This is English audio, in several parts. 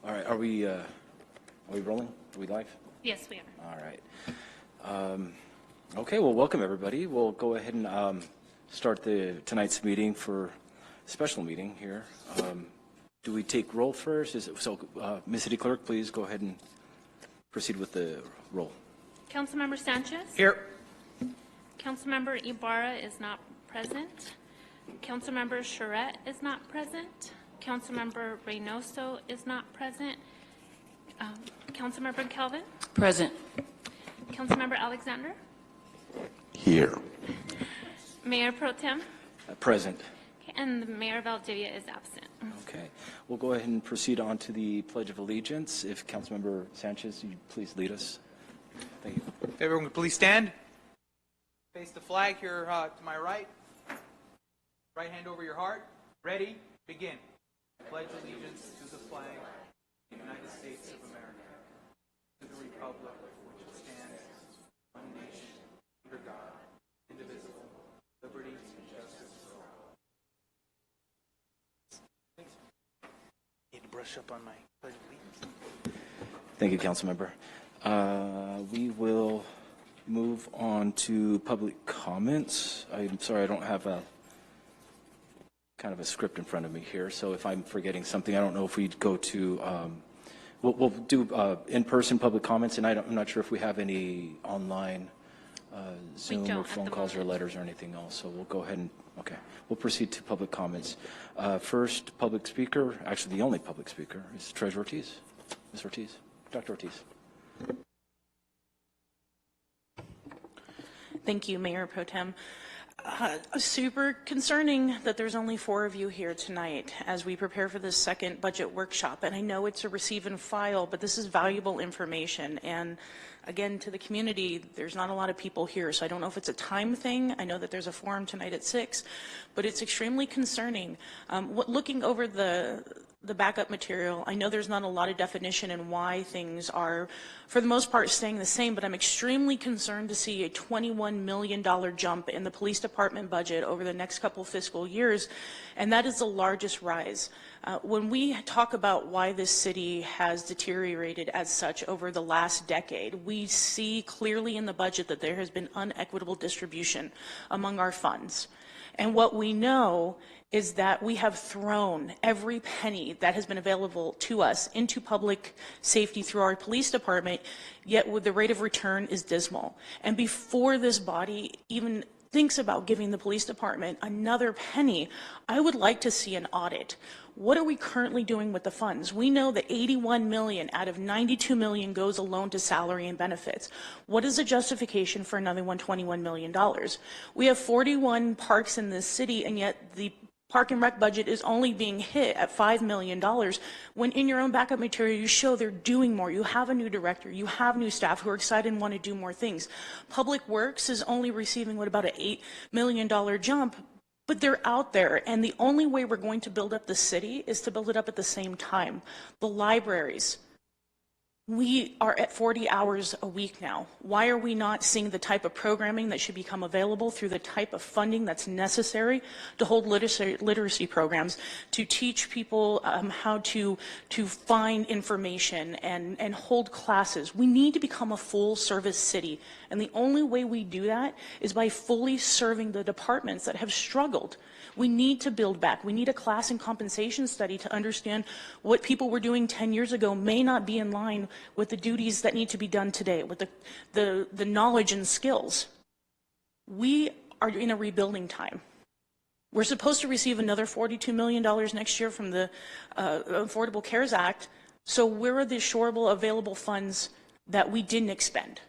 All right, are we rolling? Are we live? Yes, we are. All right. Okay, well, welcome everybody. We'll go ahead and start tonight's meeting for a special meeting here. Do we take roll first? Ms. City Clerk, please go ahead and proceed with the roll. Councilmember Sanchez? Here. Councilmember Ibarra is not present. Councilmember Charette is not present. Councilmember Reynoso is not present. Councilmember Calvin? Present. Councilmember Alexander? Here. Mayor Pro Tem? Present. Okay, and the Mayor Valdivia is absent. Okay, we'll go ahead and proceed on to the Pledge of Allegiance. If Councilmember Sanchez, you please lead us. Thank you. Everyone can please stand. Face the flag here to my right. Right hand over your heart. Ready? Begin. Pledge allegiance to the flag of the United States of America, to the republic which stands, one nation, under God, indivisible, liberty and justice for all. Thanks. Need to brush up on my pledge of allegiance. Thank you, Councilmember. We will move on to public comments. I'm sorry, I don't have a kind of a script in front of me here, so if I'm forgetting something, I don't know if we'd go to, we'll do in-person public comments, and I'm not sure if we have any online Zoom or phone calls or letters or anything else, so we'll go ahead and, okay, we'll proceed to public comments. First public speaker, actually the only public speaker, is Treasurer Ortiz. Ms. Ortiz, Dr. Ortiz. Thank you, Mayor Pro Tem. Super concerning that there's only 4 of you here tonight as we prepare for this second budget workshop. And I know it's a receive and file, but this is valuable information. And again, to the community, there's not a lot of people here, so I don't know if it's a time thing. I know that there's a forum tonight at 6, but it's extremely concerning. Looking over the backup material, I know there's not a lot of definition in why things are, for the most part, staying the same, but I'm extremely concerned to see a $21 million jump in the police department budget over the next couple fiscal years, and that is the largest rise. When we talk about why this city has deteriorated as such over the last decade, we see clearly in the budget that there has been unequitable distribution among our funds. And what we know is that we have thrown every penny that has been available to us into public safety through our police department, yet with the rate of return is dismal. And before this body even thinks about giving the police department another penny, I would like to see an audit. What are we currently doing with the funds? We know that 81 million out of 92 million goes alone to salary and benefits. What is the justification for another $121 million? We have 41 parks in this city, and yet the Park and Rec budget is only being hit at $5 million, when in your own backup material you show they're doing more. You have a new director, you have new staff who are excited and want to do more things. Public Works is only receiving about an $8 million jump, but they're out there, and the only way we're going to build up the city is to build it up at the same time. The libraries, we are at 40 hours a week now. Why are we not seeing the type of programming that should become available through the type of funding that's necessary to hold literacy programs, to teach people how to find information and hold classes? We need to become a full service city. And the only way we do that is by fully serving the departments that have struggled. We need to build back. We need a class and compensation study to understand what people were doing 10 years ago may not be in line with the duties that need to be done today, with the knowledge and skills. We are in a rebuilding time. We're supposed to receive another $42 million next year from the Affordable Cares Act. So where are the assurable available funds that we didn't expend?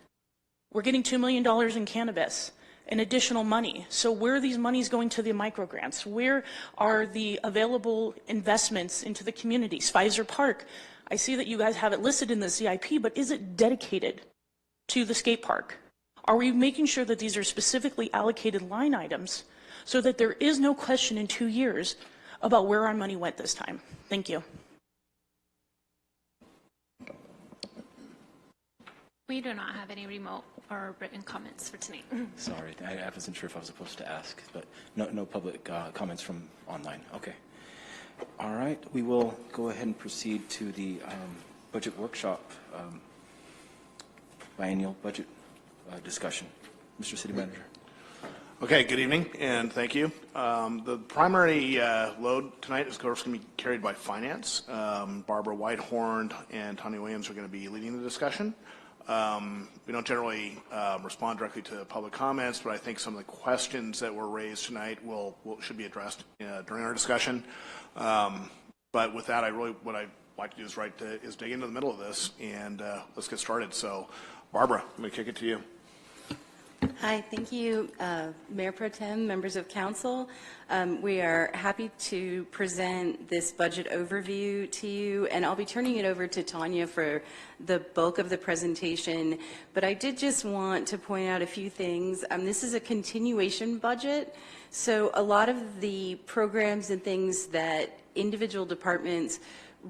We're getting $2 million in cannabis and additional money. So where are these monies going to the microgrants? Where are the available investments into the communities? Pfizer Park, I see that you guys have it listed in the CIP, but is it dedicated to the skate park? Are we making sure that these are specifically allocated line items so that there is no question in 2 years about where our money went this time? Thank you. We do not have any remote or written comments for tonight. Sorry, I wasn't sure if I was supposed to ask, but no public comments from online. Okay. All right, we will go ahead and proceed to the budget workshop, biennial budget discussion. Mr. City Manager. Okay, good evening, and thank you. The primary load tonight is, of course, going to be carried by Finance. Barbara Whitehorn and Tanya Williams are going to be leading the discussion. We don't generally respond directly to public comments, but I think some of the questions that were raised tonight should be addressed during our discussion. But with that, what I'd like to do is dig into the middle of this, and let's get started. So, Barbara, I'm going to kick it to you. Hi, thank you, Mayor Pro Tem, members of council. We are happy to present this budget overview to you, and I'll be turning it over to Tanya for the bulk of the presentation. But I did just want to point out a few things. This is a continuation budget, so a lot of the programs and things that individual departments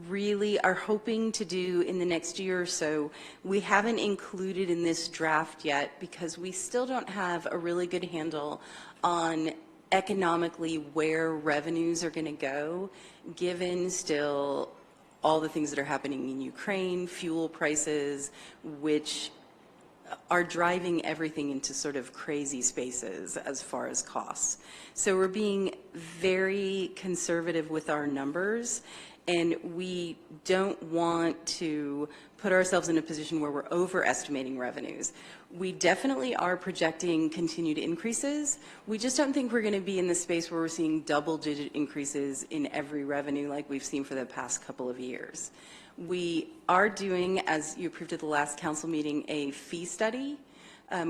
really are hoping to do in the next year or so, we haven't included in this draft yet because we still don't have a really good handle on economically where revenues are going to go, given still all the things that are happening in Ukraine, fuel prices, which are driving everything into sort of crazy spaces as far as costs. So we're being very conservative with our numbers, and we don't want to put ourselves in a position where we're overestimating revenues. We definitely are projecting continued increases. We just don't think we're going to be in the space where we're seeing double-digit increases in every revenue like we've seen for the past couple of years. We are doing, as you approved at the last council meeting, a fee study,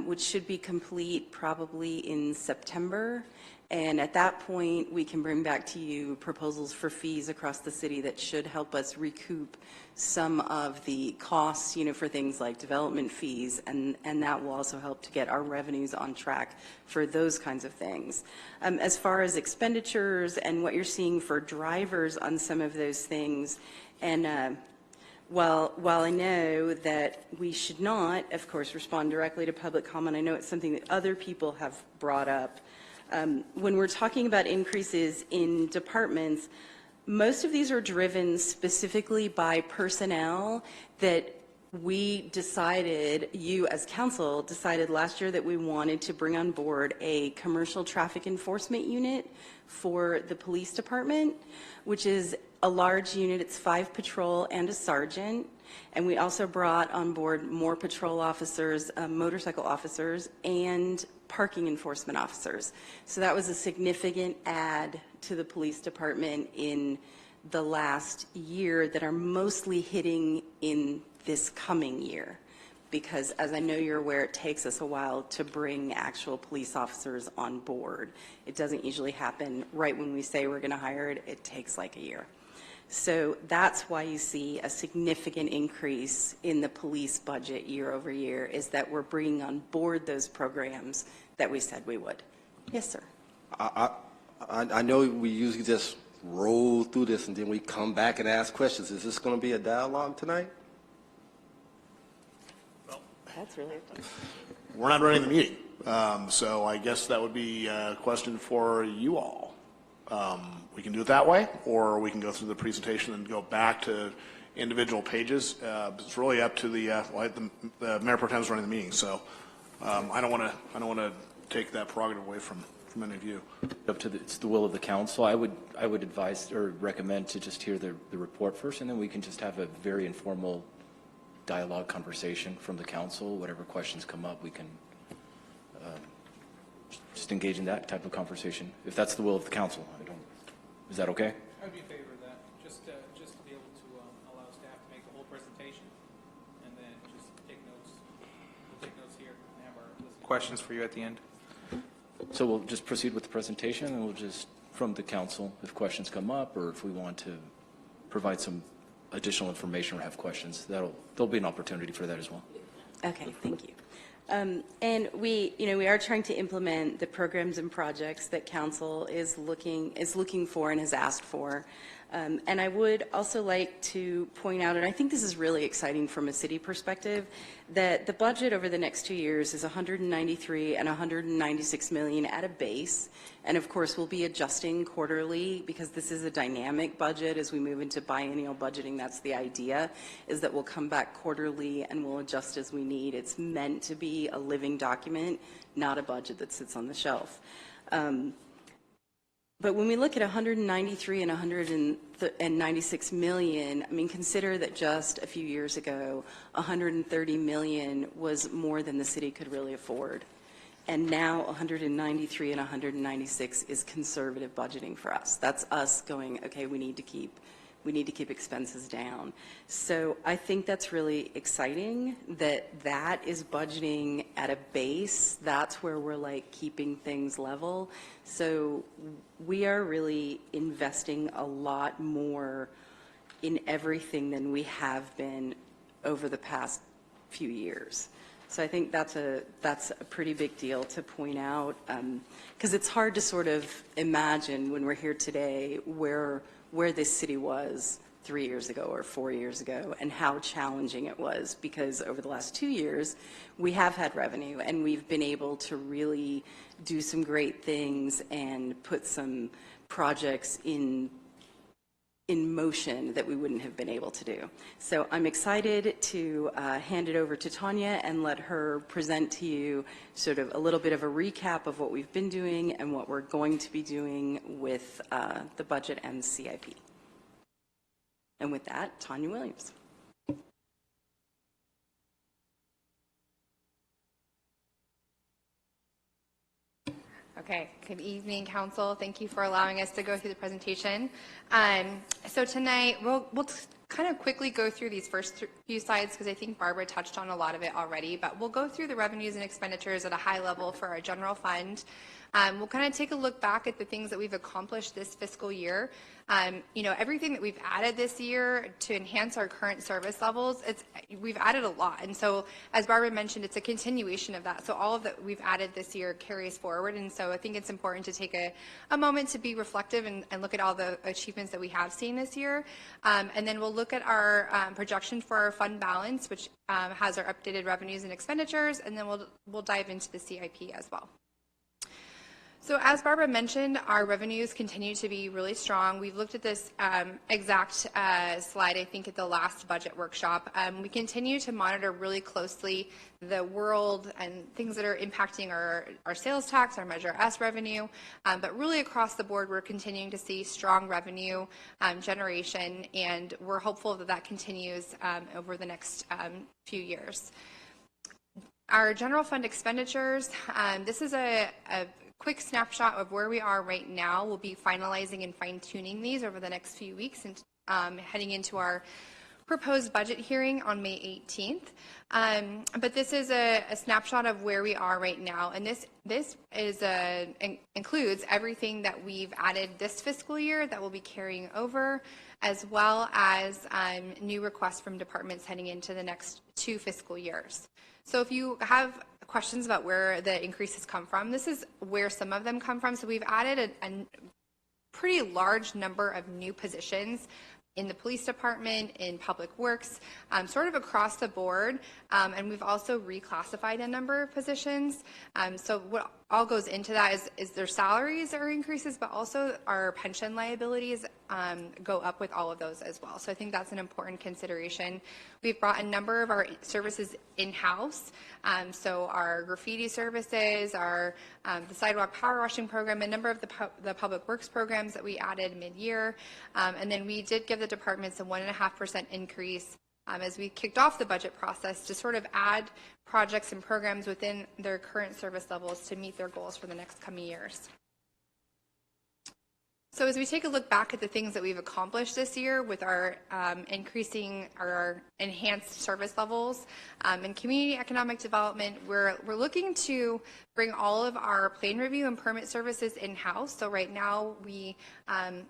which should be complete probably in September. And at that point, we can bring back to you proposals for fees across the city that should help us recoup some of the costs, for things like development fees, and that will also help to get our revenues on track for those kinds of things. As far as expenditures and what you're seeing for drivers on some of those things, and while I know that we should not, of course, respond directly to public comment, I know it's something that other people have brought up. When we're talking about increases in departments, most of these are driven specifically by personnel that we decided, you as council decided last year that we wanted to bring on board a commercial traffic enforcement unit for the police department, which is a large unit. It's 5 patrol and a sergeant. And we also brought on board more patrol officers, motorcycle officers, and parking enforcement officers. So that was a significant add to the police department in the last year that are mostly hitting in this coming year. Because as I know you're aware, it takes us a while to bring actual police officers on board. It doesn't usually happen right when we say we're going to hire it. It takes like a year. So that's why you see a significant increase in the police budget year over year, is that we're bringing on board those programs that we said we would. Yes, sir. I know we usually just roll through this and then we come back and ask questions. Is this going to be a dialogue tonight? That's really We're not running the meeting, so I guess that would be a question for you all. We can do it that way, or we can go through the presentation and go back to individual pages. It's really up to the Mayor Pro Tem is running the meeting, so I don't want to take that prerogative away from any of you. It's the will of the council. I would advise or recommend to just hear the report first, and then we can just have a very informal dialogue conversation from the council. Whatever questions come up, we can just engage in that type of conversation, if that's the will of the council. Is that okay? I'd be in favor of that, just to be able to allow staff to make the whole presentation, and then just take notes. We'll take notes here and have our list of questions for you at the end. So we'll just proceed with the presentation, and we'll just, from the council, if questions come up, or if we want to provide some additional information or have questions, there'll be an opportunity for that as well. Okay, thank you. And we are trying to implement the programs and projects that council is looking for and has asked for. And I would also like to point out, and I think this is really exciting from a city perspective, that the budget over the next 2 years is 193 and 196 million at a base. And of course, we'll be adjusting quarterly because this is a dynamic budget. As we move into biennial budgeting, that's the idea, is that we'll come back quarterly and we'll adjust as we need. It's meant to be a living document, not a budget that sits on the shelf. But when we look at 193 and 196 million, I mean, consider that just a few years ago, 130 million was more than the city could really afford. And now 193 and 196 is conservative budgeting for us. That's us going, okay, we need to keep expenses down. So I think that's really exciting that is budgeting at a base. That's where we're like keeping things level. So we are really investing a lot more in everything than we have been over the past few years. So I think that's a pretty big deal to point out, because it's hard to sort of imagine when we're here today where this city was 3 years ago or 4 years ago and how challenging it was, because over the last 2 years we have had revenue and we've been able to really do some great things and put some projects in motion that we wouldn't have been able to do. So I'm excited to hand it over to Tanya and let her present to you sort of a little bit of a recap of what we've been doing and what we're going to be doing with the budget and the CIP. And with that, Tanya Williams. Okay, good evening, Council. Thank you for allowing us to go through the presentation. So tonight, we'll kind of quickly go through these first few slides because I think Barbara touched on a lot of it already, but we'll go through the revenues and expenditures at a high level for our general fund. We'll kind of take a look back at the things that we've accomplished this fiscal year. You know, everything that we've added this year to enhance our current service levels, we've added a lot. And so, as Barbara mentioned, it's a continuation of that. So all of that we've added this year carries forward. And so I think it's important to take a moment to be reflective and look at all the achievements that we have seen this year. And then we'll look at our projection for our fund balance, which has our updated revenues and expenditures. And then we'll dive into the CIP as well. So as Barbara mentioned, our revenues continue to be really strong. We've looked at this exact slide, I think, at the last budget workshop. We continue to monitor really closely the world and things that are impacting our sales tax, our Measure S revenue. But really across the board, we're continuing to see strong revenue generation, and we're hopeful that that continues over the next few years. Our general fund expenditures, this is a quick snapshot of where we are right now. We'll be finalizing and fine-tuning these over the next few weeks and heading into our proposed budget hearing on May 18th. But this is a snapshot of where we are right now, and this is includes everything that we've added this fiscal year that will be carrying over, as well as new requests from departments heading into the next 2 fiscal years. So if you have questions about where the increases come from, this is where some of them come from. So we've added a pretty large number of new positions in the police department, in public works, sort of across the board, and we've also reclassified a number of positions. So what all goes into that is their salaries are increases, but also our pension liabilities go up with all of those as well. So I think that's an important consideration. We've brought a number of our services in-house. So our graffiti services, the sidewalk power washing program, a number of the public works programs that we added mid-year. And then we did give the departments a 1.5% increase as we kicked off the budget process to sort of add projects and programs within their current service levels to meet their goals for the next coming years. So as we take a look back at the things that we've accomplished this year with our increasing our enhanced service levels in community economic development, we're looking to bring all of our plan review and permit services in-house. So right now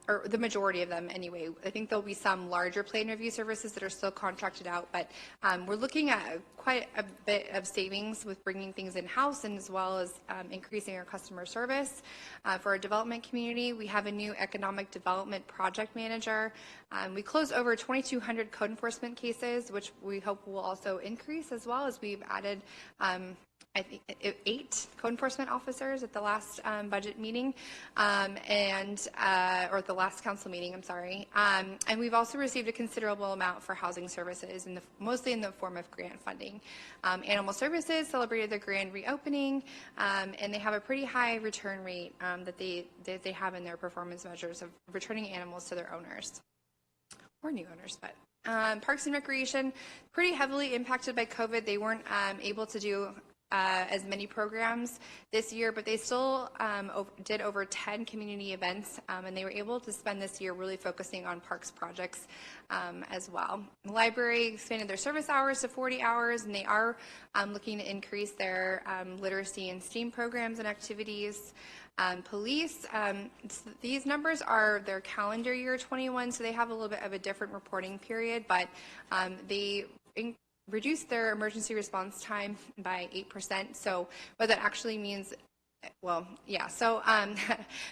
or the majority of them anyway, I think there'll be some larger plan review services that are still contracted out, but we're looking at quite a bit of savings with bringing things in-house, and as well as increasing our customer service. For our development community, we have a new new economic development project manager. We closed over 2,200 code enforcement cases, which we hope will also increase, as well as we've added I think 8 code enforcement officers at the last budget meeting, or the last council meeting, I'm sorry. And we've also received a considerable amount for housing services, mostly in the form of grant funding. Animal Services celebrated their grand reopening, and they have a pretty high return rate that they have in their performance measures of returning animals to their owners, or new owners, but. Parks and Recreation, pretty heavily impacted by COVID. They weren't able to do as many programs this year, but they still did over 10 community events, and they were able to spend this year really focusing on parks projects as well. The library expanded their service hours to 40 hours, and they are looking to increase their literacy and STEAM programs and activities. Police, these numbers are their calendar year 21, so they have a little bit of a different reporting period, but they reduced their emergency response time by 8%. So what that actually means, well, yeah, so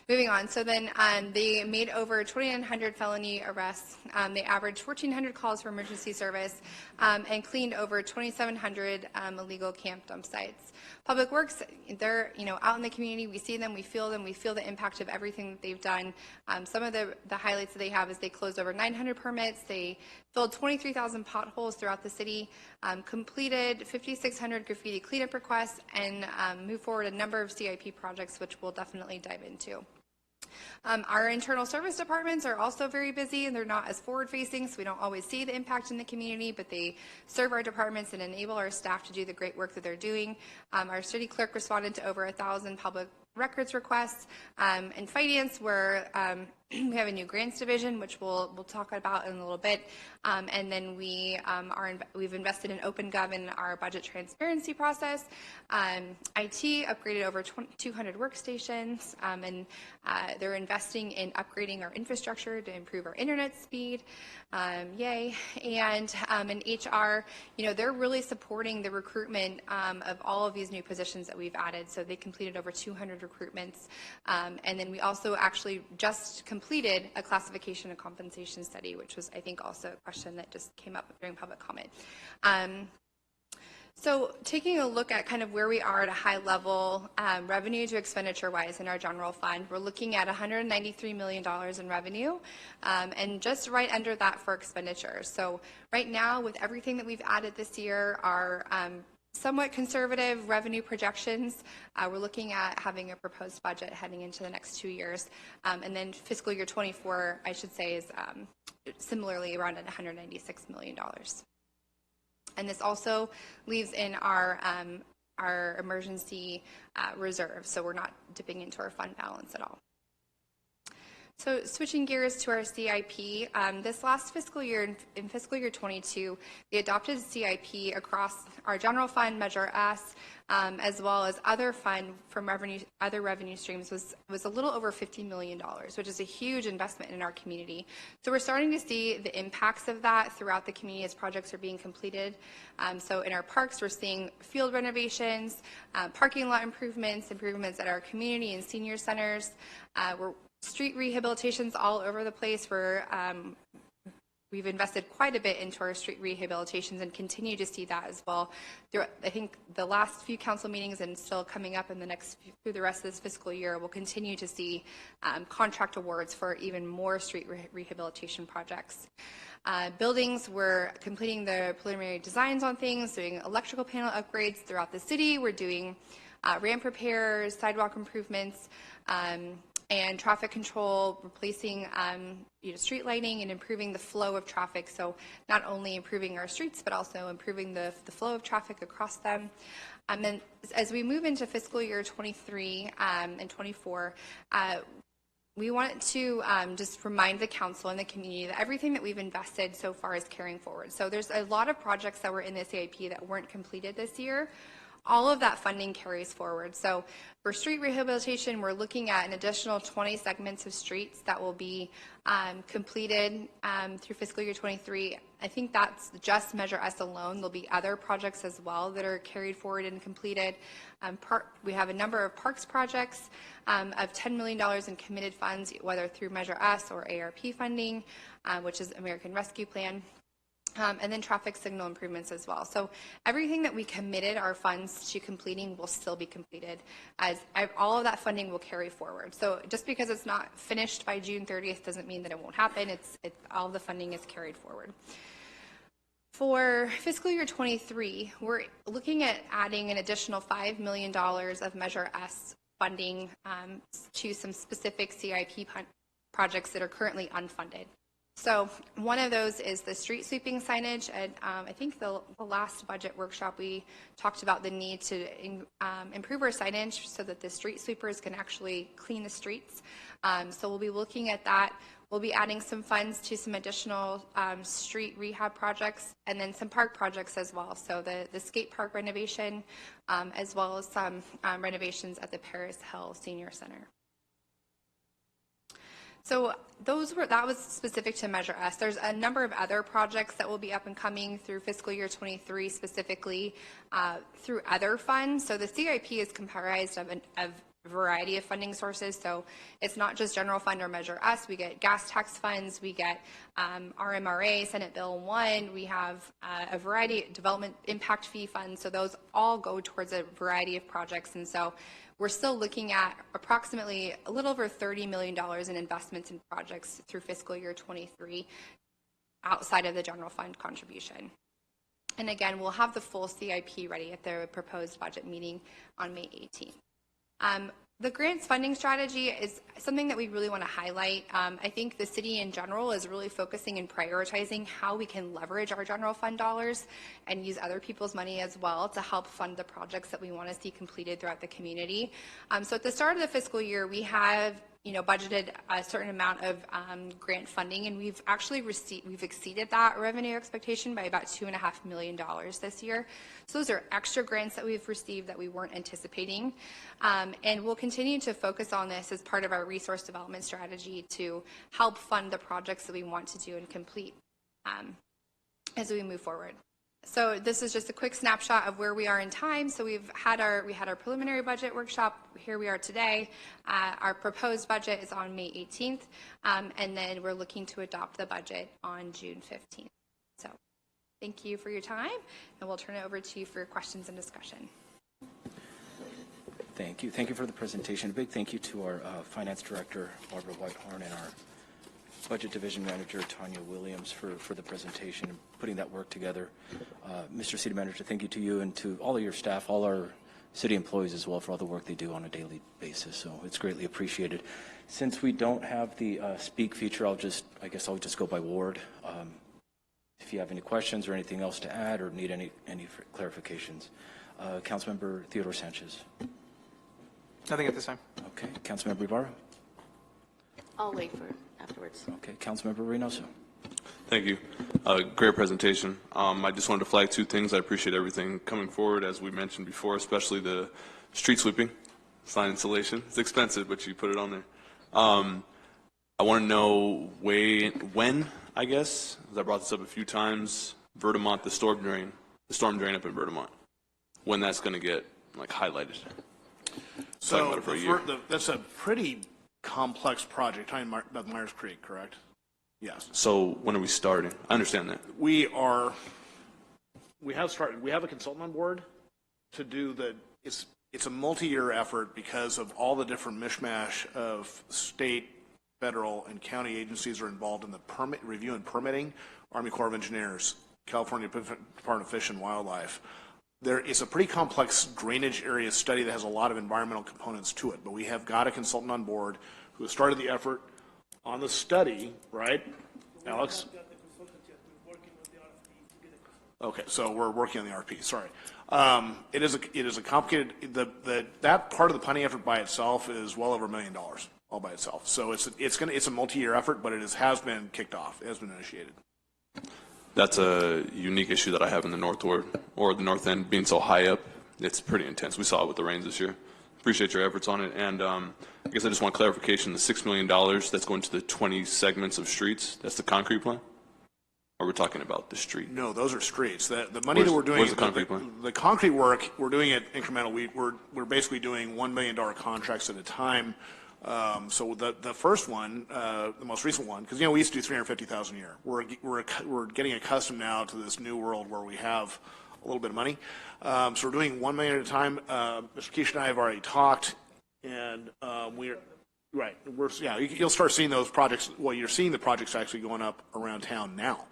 moving on. So then they made over 2,900 felony arrests. They averaged 1,400 calls for emergency service and cleaned over 2,700 illegal camp dump sites. Public Works, they're out in the community. We see them, we feel the impact of everything that they've done. Some of the highlights that they have is they closed over 900 permits. They filled 23,000 potholes throughout the city, completed 5,600 graffiti cleanup requests, and moved forward a number of CIP projects, which we'll definitely dive into. Our internal service departments are also very busy, and they're not as forward-facing, so we don't always see the impact in the community, but they serve our departments and enable our staff to do the great work that they're doing. Our city clerk responded to over 1,000 public records requests. In finance, where we have a new grants division, which we'll talk about in a little bit, and then we've invested in OpenGov in our budget transparency process. IT upgraded over 200 workstations, and they're investing in upgrading our infrastructure to improve our internet speed. Yay! And in HR, they're really supporting the recruitment of all of these new positions that we've added. So they completed over 200 recruitments, and then we also actually just completed a classification and compensation study, which was, I think, also a question that just came up during public comment. So taking a look at kind of where we are at a high level, revenue to expenditure wise in our general fund, we're looking at $193 million in revenue, and just right under that for expenditures. So right now, with everything that we've added this year, our somewhat conservative revenue projections, we're looking at having a proposed budget heading into the next 2 years. And then fiscal year 24, I should say, is similarly around at $196 million. And this also leaves in our emergency reserve, so we're not dipping into our fund balance at all. So switching gears to our CIP, this last fiscal year, in fiscal year 22, the adopted CIP across our general fund, Measure S, as well as other fund from other revenue streams was a little over $50 million, which is a huge investment in our community. So we're starting to see the impacts of that throughout the community as projects are being completed. So in our parks, we're seeing field renovations, parking lot improvements at our community and senior centers. We're street rehabilitations all over the place. We've invested quite a bit into our street rehabilitations and continue to see that as well. I think the last few council meetings and still coming up in through the rest of this fiscal year, we'll continue to see contract awards for even more street rehabilitation projects. Buildings, we're completing the preliminary designs on things, doing electrical panel upgrades throughout the city. We're doing ramp repairs, sidewalk improvements, and traffic control, replacing street lighting and improving the flow of traffic. So not only improving our streets, but also improving the flow of traffic across them. And then as we move into fiscal year 23 and 24, we wanted to just remind the council and the community that everything that we've invested so far is carrying forward. So there's a lot of projects that were in the CIP that weren't completed this year. all of that funding carries forward. So for street rehabilitation, we're looking at an additional 20 segments of streets that will be completed through fiscal year 23. I think that's just Measure S alone. There'll be other projects as well that are carried forward and completed. We have a number of parks projects of $10 million in committed funds, whether through Measure S or ARP funding, which is American Rescue Plan. And then traffic signal improvements as well. So everything that we committed our funds to completing will still be completed, as all of that funding will carry forward. So just because it's not finished by June 30th doesn't mean that it won't happen. All of the funding is carried forward. For fiscal year 23, we're looking at adding an additional $5 million of Measure S funding to some specific CIP projects that are currently unfunded. So one of those is the street sweeping signage. And I think the last budget workshop we talked about the need to improve our signage so that the street sweepers can actually clean the streets. So we'll be looking at that. We'll be adding some funds to some additional street rehab projects and then some park projects as well. So the skate park renovation, as well as some renovations at the Paris Hill Senior Center. So that was specific to Measure S. There's a number of other projects that will be up and coming through fiscal year 23, specifically through other funds. So the CIP is comprised of a variety of funding sources. So it's not just general fund or Measure S. We get gas tax funds, we get RMRA, Senate Bill 1, we have a variety of development impact fee funds. So those all go towards a variety of projects. And so we're still looking at approximately a little over $30 million in investments in projects through fiscal year 23 outside of the general fund contribution. And again, we'll have the full CIP ready at the proposed budget meeting on May 18th. The grants funding strategy is something that we really want to highlight. I think the city in general is really focusing and prioritizing how we can leverage our general fund dollars and use other people's money as well to help fund the projects that we want to see completed throughout the community. So at the start of the fiscal year, we have budgeted a certain amount of grant funding, and we've exceeded that revenue expectation by about $2.5 million this year. So those are extra grants that we've received that we weren't anticipating. And we'll continue to focus on this as part of our resource development strategy to help fund the projects that we want to do and complete as we move forward. So this is just a quick snapshot of where we are in time. So we had our preliminary budget workshop. Here we are today. Our proposed budget is on May 18th, and then we're looking to adopt the budget on June 15th. So thank you for your time, and we'll turn it over to you for questions and discussion. Thank you. Thank you for the presentation. A big thank you to our Finance Director, Barbara Whitehorn, and our Budget Division Manager, Tanya Williams, for the presentation and putting that work together. Mr. City Manager, thank you to you and to all of your staff, all our city employees as well for all the work they do on a daily basis. So it's greatly appreciated. Since we don't have the speak feature, I guess I'll just go by ward. If you have any questions or anything else to add or need any clarifications. Councilmember Theodore Sanchez. Nothing at this time. Okay. Councilmember Ibarra. I'll wait for afterwards. Okay. Councilmember Reynoso. Thank you. Great presentation. I just wanted to flag two things. I appreciate everything coming forward, as we mentioned before, especially the street sweeping, sign installation. It's expensive, but you put it on there. I want to know when, I guess, as I brought this up a few times, Vertimont, the storm drain up in Vertimont, when that's going to get highlighted. So that's a pretty complex project, talking about Myers Creek, correct? Yes. So when are we starting? I understand that. We have started. We have a consultant on board to do it's a multi-year effort because of all the different mishmash of state, federal, and county agencies are involved in the permit review and permitting. Army Corps of Engineers, California Department of Fish and Wildlife. There is a pretty complex drainage area study that has a lot of environmental components to it, but we have got a consultant on board who has started the effort on the study, right, Alex? Okay, so we're working on the RP. Sorry, it is a complicated. That part of the planning effort by itself is well over $1 million all by itself. So it's a multi-year effort, but it has been kicked off. It has been initiated. That's a unique issue that I have in the North Ward, or the North End being so high up It's pretty intense. We saw it with the rains this year. Appreciate your efforts on it. And I guess I just want clarification, the $6 million that's going to the 20 segments of streets, that's the concrete plan? Or we're talking about the street? No, those are streets. The money that we're doing, where's the concrete plan? The concrete work, we're doing it incremental. We're basically doing $1 million contracts at a time. So the first one, the most recent one, because we used to do 350,000 a year. We're getting accustomed now to this new world where we have a little bit of money. So we're doing $1 million at a time. Mr. Keesh and I have already talked, and you'll start seeing those projects. Well, you're seeing the projects actually going up around town now.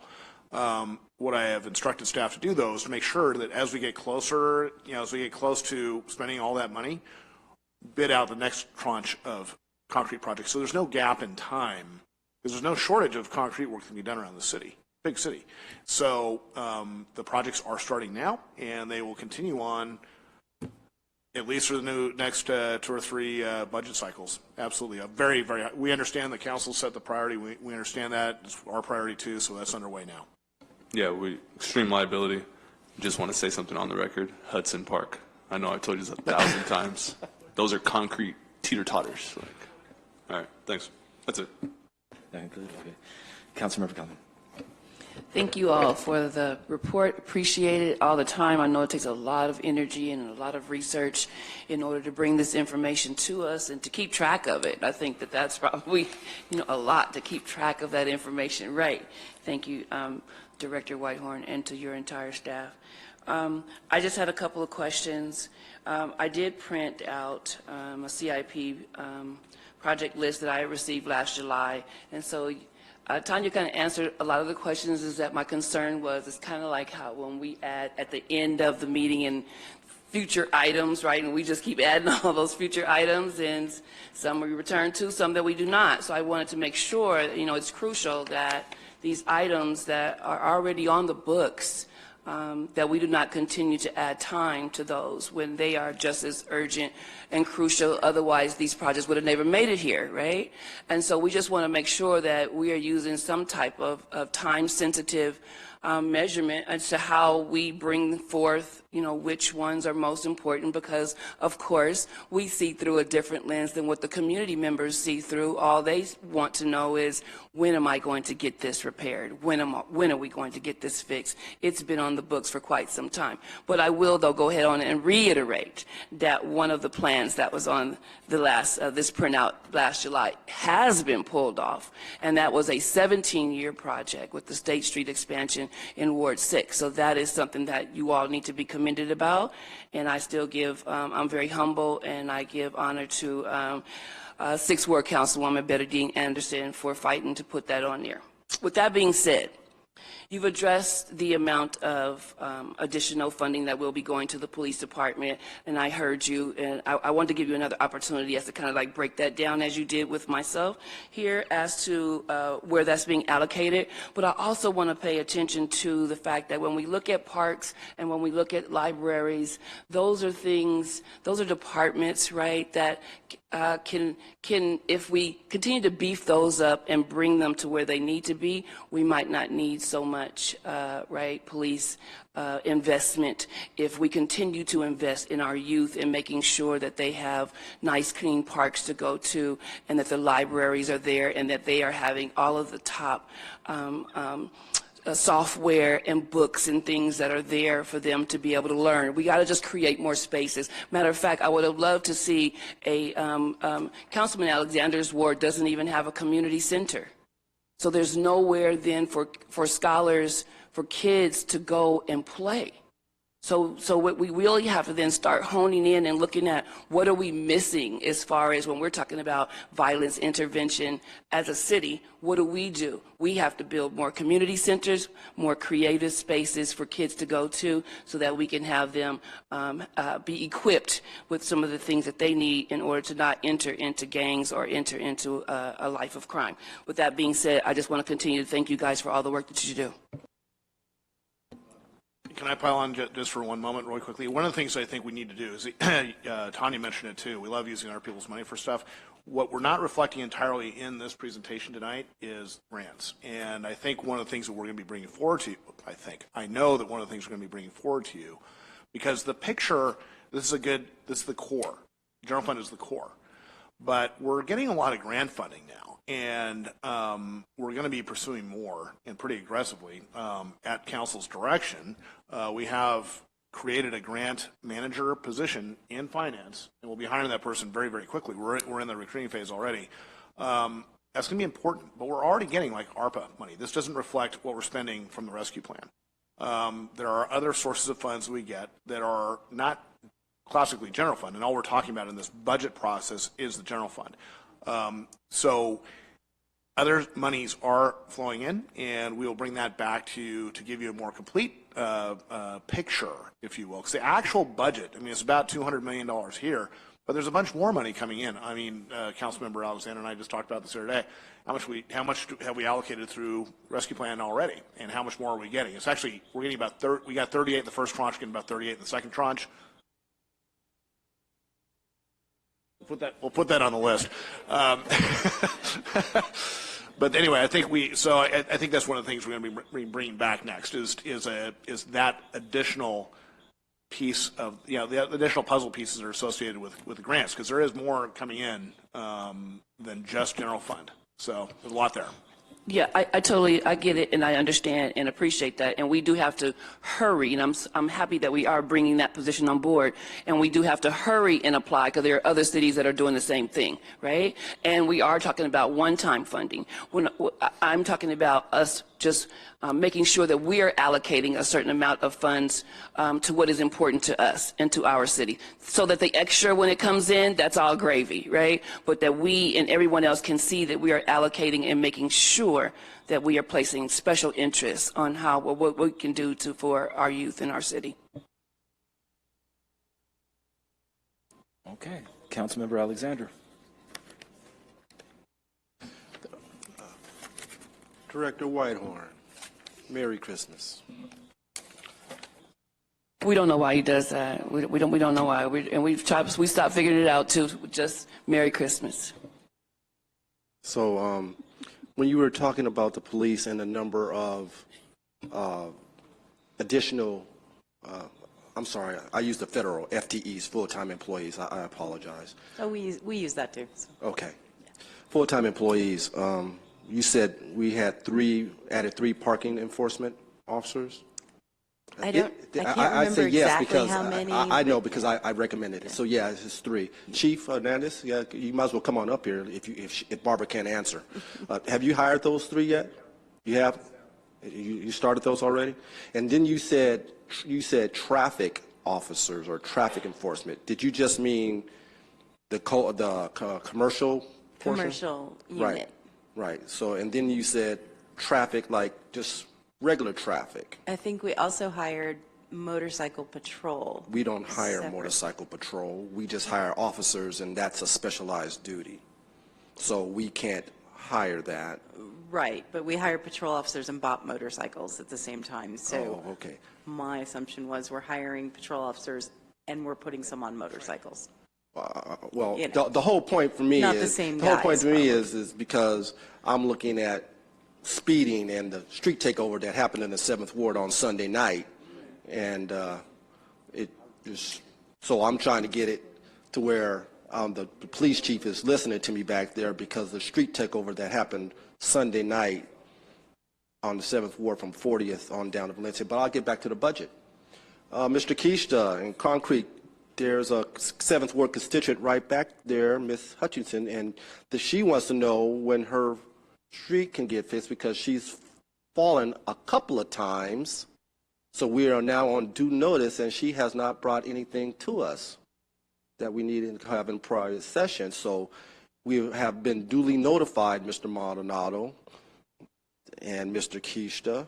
What I have instructed staff to do, though, is to make sure that as we get closer, as we get close to spending all that money, bid out the next tranche of concrete projects. So there's no gap in time, because there's no shortage of concrete work that can be done around the city, big city. So the projects are starting now, and they will continue on at least for the next 2 or 3 budget cycles. Absolutely. Very, very. We understand the council set the priority. We understand that. It's our priority too, so that's underway now. Yeah, extreme liability. Just want to say something on the record. Hudson Park. I know I've told you this 1,000 times. Those are concrete teeter-totters. All right, thanks. That's it. Okay. Councilmember Conlon. Thank you all for the report. Appreciate it all the time. I know it takes a lot of energy and a lot of research in order to bring this information to us and to keep track of it. I think that that's probably, a lot to keep track of that information. Right. Thank you, Director Whitehorn, and to your entire staff. I just had a couple of questions. I did print out a CIP project list that I received last July, and so Tanya kind of answered a lot of the questions. Is that my concern was, it's kind of like how when we add at the end of the meeting and future items, right, and we just keep adding all those future items, and some we return to, some that we do not. So I wanted to make sure, it's crucial that these items that are already on the books, that we do not continue to add time to those when they are just as urgent and crucial. Otherwise, these projects would have never made it here, right? And so we just want to make sure that we are using some type of time-sensitive measurement as to how we bring forth, which ones are most important, because, of course, we see through a different lens than what the community members see through. All they want to know is, when am I going to get this repaired? When are we going to get this fixed? It's been on the books for quite some time. But I will, though, go ahead on and reiterate that one of the plans that was on the this printout last July has been pulled off, and that was a 17-year project with the State Street expansion in Ward 6. So that is something that you all need to be commended about, and I still give, I'm very humble, and I give honor to 6th Ward Councilwoman Bernadine Anderson for fighting to put that on there. With that being said, you've addressed the amount of additional funding that will be going to the police department, and I heard you, and I wanted to give you another opportunity as to kind of break that down as you did with myself here as to where that's being allocated. But I also want to pay attention to the fact that when we look at parks and when we look at libraries, those are things, those are departments, right, that can if we continue to beef those up and bring them to where they need to be, we might not need so much, right, police investment if we continue to invest in our youth and making sure that they have nice, clean parks to go to, and that the libraries are there, and that they are having all of the top software and books and things that are there for them to be able to learn. We got to just create more spaces. Matter of fact, I would have loved to see a Councilman Alexander's ward doesn't even have a community center. So there's nowhere then for scholars, for kids to go and play. So what we really have to then start honing in and looking at what are we missing as far as when we're talking about violence intervention as a city. What do? We have to build more community centers, more creative spaces for kids to go to, so that we can have them be equipped with some of the things that they need in order to not enter into gangs or enter into a life of crime. With that being said, I just want to continue to thank you guys for all the work that you do. Can I pile on just for one moment really quickly? One of the things I think we need to do is, Tanya mentioned it too, we love using our people's money for stuff. What we're not reflecting entirely in this presentation tonight is grants. And I think one of the things that we're going to be bringing forward to you, I know that one of the things we're going to be bringing forward to you, Because the picture, this is the core. General fund is the core. But we're getting a lot of grant funding now, and we're going to be pursuing more and pretty aggressively at council's direction. We have created a grant manager position in finance, and we'll be hiring that person very, very quickly. We're in the recruiting phase already. That's going to be important, but we're already getting like ARPA money. This doesn't reflect what we're spending from the rescue plan. There are other sources of funds we get that are not classically general fund, and all we're talking about in this budget process is the general fund. So other monies are flowing in, and we will bring that back to give you a more complete picture, if you will. Because the actual budget, I mean, it's about $200 million here, but there's a bunch more money coming in. I mean, Councilmember Alexander and I just talked about this the other day. How much have we allocated through rescue plan already, and how much more are we getting? It's actually, we're getting about we got 38 in the first tranche, getting about 38 in the second tranche. We'll put that on the list. But anyway, I think I think that's one of the things we're going to be bringing back next is that additional piece of, the additional puzzle pieces are associated with the grants, because there is more coming in than just general fund. So there's a lot there. Yeah, I totally, I get it, and I understand and appreciate that, and we do have to hurry, and I'm happy that we are bringing that position on board, and we do have to hurry and apply, because there are other cities that are doing the same thing, right? And we are talking about one-time funding. I'm talking about us just making sure that we are allocating a certain amount of funds to what is important to us and to our city, so that the extra, when it comes in, that's all gravy, right? But that we and everyone else can see that we are allocating and making sure that we are placing special interest on what we can do for our youth in our city. Okay, Councilmember Alexander. Director Whitehorn, Merry Christmas. We don't know why he does that. We don't know why. We stopped figuring it out too. Just Merry Christmas. So when you were talking about the police and the number of additional, I'm sorry, I used the federal FTEs, full-time employees. I apologize. Oh, we use that too. So. Okay. Full-time employees. You said we had added three parking enforcement officers? I can't remember say yes exactly because how many. I know because I recommended it. So yeah, it's three. Chief Hernandez, yeah, you might as well come on up here if Barbara can't answer. Have you hired those three yet? You have? You started those already? And then you said traffic officers or traffic enforcement. Did you just mean the commercial portion? Commercial unit. Right. So, and then you said traffic, like just regular traffic. I think we also hired motorcycle patrol. We don't hire separate. motorcycle patrol. We just hire officers, and that's a specialized duty. So we can't hire that. Right, but we hire patrol officers and bought motorcycles at the same time. So Oh, okay. my assumption was we're hiring patrol officers and we're putting some on motorcycles. Well, You know. the whole point for me Not is the same whole point guys, to me is because I'm looking at speeding and the street takeover that happened in the 7th Ward on Sunday night, and it is so I'm trying to get it to where the police chief is listening to me back there, because the street takeover that happened Sunday night on the 7th Ward from 40th on down to Valencia. But I'll get back to the budget. Mr. Kishta, in Concrete, there's a 7th Ward constituent right back there, Ms. Hutchinson, and she wants to know when her street can get fixed, because she's fallen a couple of times. So we are now on due notice, and she has not brought anything to us that we needed to have in prior session. So we have been duly notified, Mr. Maldonado and Mr. Kishta,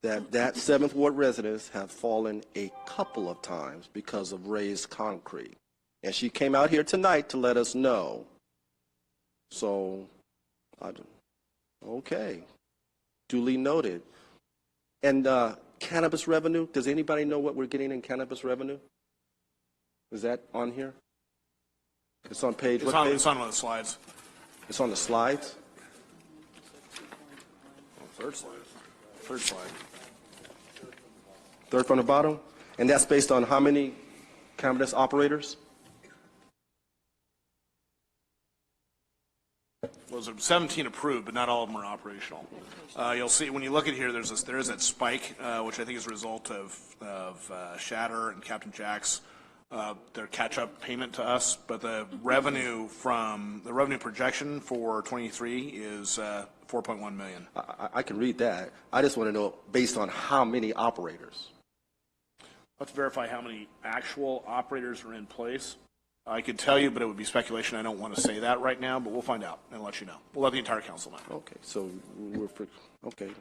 that 7th Ward residents have fallen a couple of times because of raised concrete. And she came out here tonight to let us know. So, okay, duly noted. And cannabis revenue, does anybody know what we're getting in cannabis revenue? Is that on here? It's on page, what page? It's on one of the slides. It's on the slides? Third slide. Third slide. Third from the bottom? And that's based on how many cannabis operators? Well, there's 17 approved, but not all of them are operational. You'll see, when you look at here, there is that spike, which I think is a result of Shatter and Captain Jack's, their catch-up payment to us, but the revenue projection for 23 is 4.1 million. I can read that. I just want to know based on how many operators. Let's verify how many actual operators are in place. I could tell you, but it would be speculation. I don't want to say that right now, but we'll find out and let you know. We'll let the entire council know. Okay, so okay.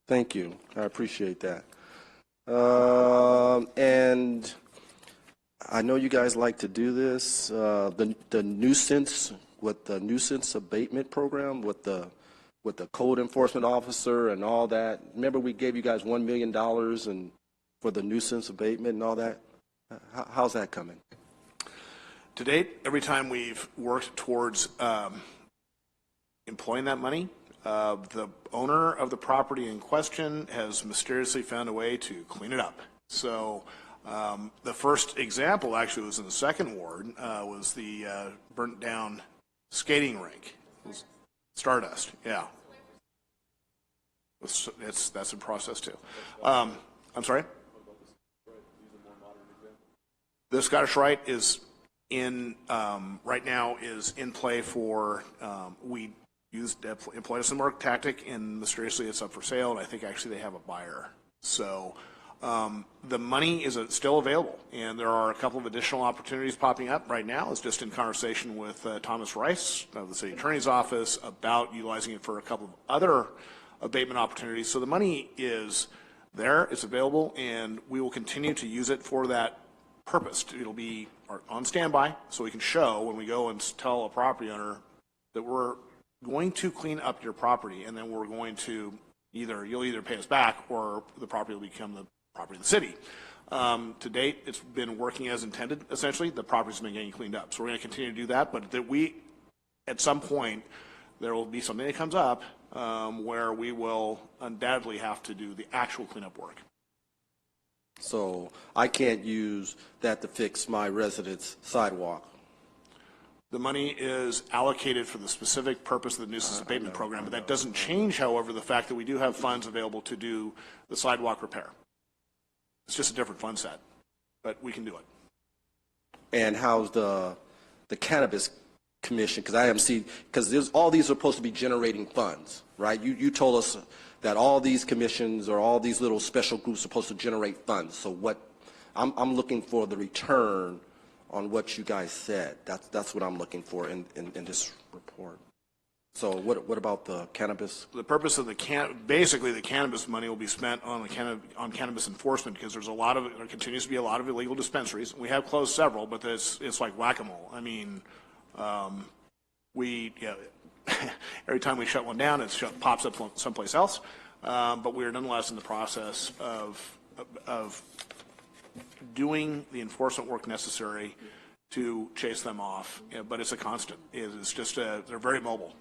Thank you. I appreciate that. And I know you guys like to do this. The nuisance with the nuisance abatement program with the code enforcement officer and all that. Remember, we gave you guys $1 million for the nuisance abatement and all that. How's that coming? To date, every time we've worked towards employing that money, the owner of the property in question has mysteriously found a way to clean it up. So the first example actually was in the second ward, was the burnt down skating rink. It was Stardust, yeah. That's in process too. I'm sorry? The Scottish Rite is in, right now is in play for, we employed a similar tactic, and mysteriously it's up for sale, and I think actually they have a buyer. So the money is still available, and there are a couple of additional opportunities popping up right now. It's just in conversation with Thomas Rice of the City Attorney's Office about utilizing it for a couple of other abatement opportunities. So the money is there, it's available, and we will continue to use it for that purpose. It'll be on standby, so we can show when we go and tell a property owner that we're going to clean up your property, and then we're going to you'll either pay us back or the property will become the property of the city. To date, it's been working as intended, essentially. The property's been getting cleaned up. So we're going to continue to do that, but that at some point, there will be something that comes up where we will undoubtedly have to do the actual cleanup work. So I can't use that to fix my resident's sidewalk. The money is allocated for the specific purpose of the nuisance abatement program, but that doesn't change, however, the fact that we do have funds available to do the sidewalk repair. It's just a different fund set, but we can do it. And how's the cannabis commission? Because all these are supposed to be generating funds, right? You told us that all these commissions or all these little special groups are supposed to generate funds. So I'm looking for the return on what you guys said. That's what I'm looking for in this report. So what about the cannabis? The purpose of basically the cannabis money will be spent on cannabis enforcement, because there continues to be a lot of illegal dispensaries. We have closed several, but it's like whack-a-mole. I mean, every time we shut one down, it pops up someplace else. But we are nonetheless in the process of doing the enforcement work necessary to chase them off. But it's a constant. It's just they're very mobile.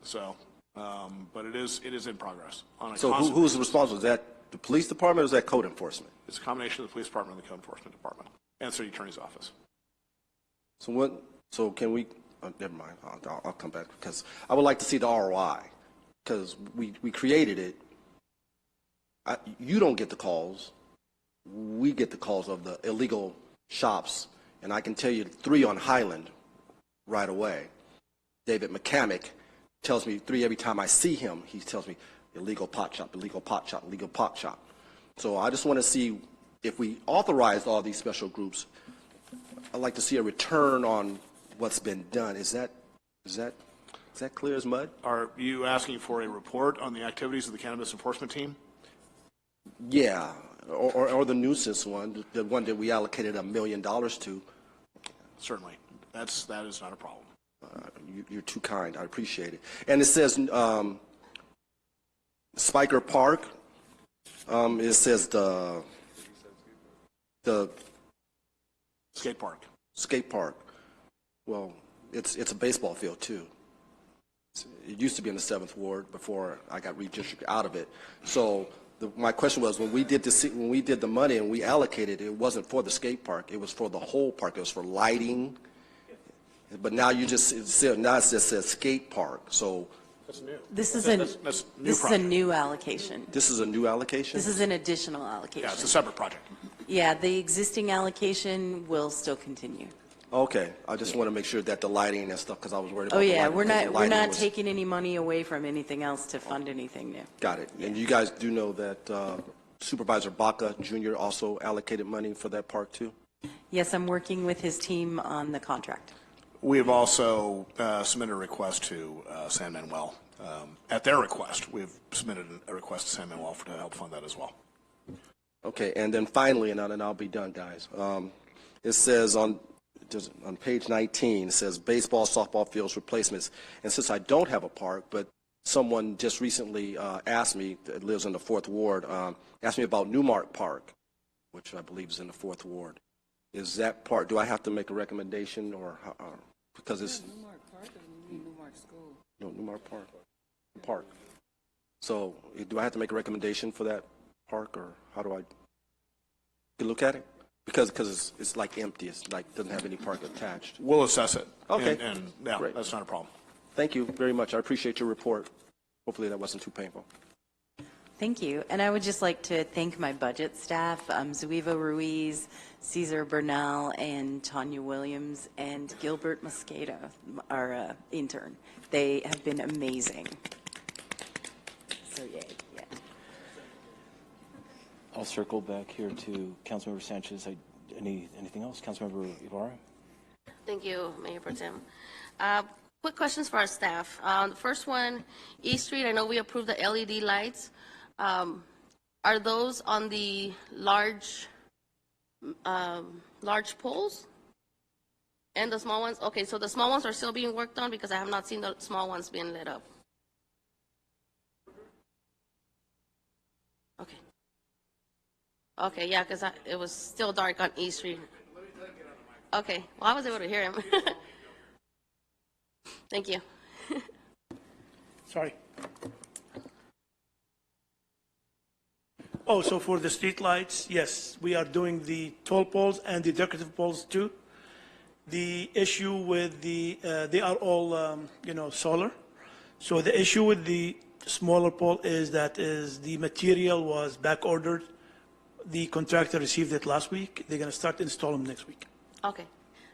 So, but it is in progress. So who's responsible? Is that the police department or is that code enforcement? It's a combination of the police department and the code enforcement department and City Attorney's Office. So can we? Never mind. I'll come back, because I would like to see the ROI, because we created it. You don't get the calls. We get the calls of the illegal shops, and I can tell you 3 on Highland right away. David McCamick tells me 3 every time I see him. He tells me illegal pot shop, illegal pot shop, illegal pot shop. So I just want to see if we authorize all these special groups. I'd like to see a return on what's been done. Is that clear as mud? Are you asking for a report on the activities of the cannabis enforcement team? Yeah, or the nuisance one, the one that we allocated $1 million to. Certainly, that is not a problem. You're too kind. I appreciate it. And it says Spiker Park. It says the skate park. Skate park. Well, it's a baseball field too. It used to be in the 7th Ward before I got redistricted out of it. So My question was, when we did the money and we allocated, it wasn't for the skate park. It was for the whole park. It was for lighting. But now now it just says skate park. So This is That's new this is a project. new allocation. this is a new allocation? This is an additional allocation. Yeah, it's a separate project. Yeah, the existing allocation will still continue. Okay, I just want to make sure that the lighting and stuff, because I was worried about Oh, the yeah, lighting, we're because the not, we're lighting not was- taking any money away from anything else to fund anything new. Got it. And you guys do know that Supervisor Baca Jr. also allocated money for that park too? Yes, I'm working with his team on the contract. We have also submitted a request to San Manuel. At their request, we've submitted a request to San Manuel to help fund that as well. Okay, and then finally, and then I'll be done, guys. It says on page 19, it says baseball, softball fields replacements. And since I don't have a park, but someone just recently asked me, that lives in the 4th Ward, asked me about Newmark Park, which I believe is in the 4th Ward. Is that part, do I have to make a recommendation or, because it's? Newmark Park or you mean Newmark School? No, Newmark Park. So do I have to make a recommendation for that park, or how do I look at it? Because it's like empty, it's like, doesn't have any park attached. We'll assess it. Okay. And yeah, Great. that's not a problem. Thank you very much. I appreciate your report. Hopefully that wasn't too painful. Thank you. And I would just like to thank my budget staff, Zuiva Ruiz, Cesar Bernal, and Tanya Williams, and Gilbert Mosqueda, our intern. They have been amazing. So yay, yeah. I'll circle back here to Councilmember Sanchez. Anything else? Councilmember Ibarra? Thank you, Mayor Pro Tem. Quick questions for our staff. The first one, East Street, I know we approved the LED lights. Are those on the large poles? And the small ones? Okay, so the small ones are still being worked on because I have not seen the small ones being lit up. Okay. Okay, yeah, because it was still dark on East Street. Okay, well, I was able to hear him. Thank you. Sorry. Oh, so for the street lights, yes, we are doing the tall poles and the decorative poles too. The issue with they are all, solar. So the issue with the smaller pole is the material was back ordered. The contractor received it last week. They're going to start installing them next week. Okay.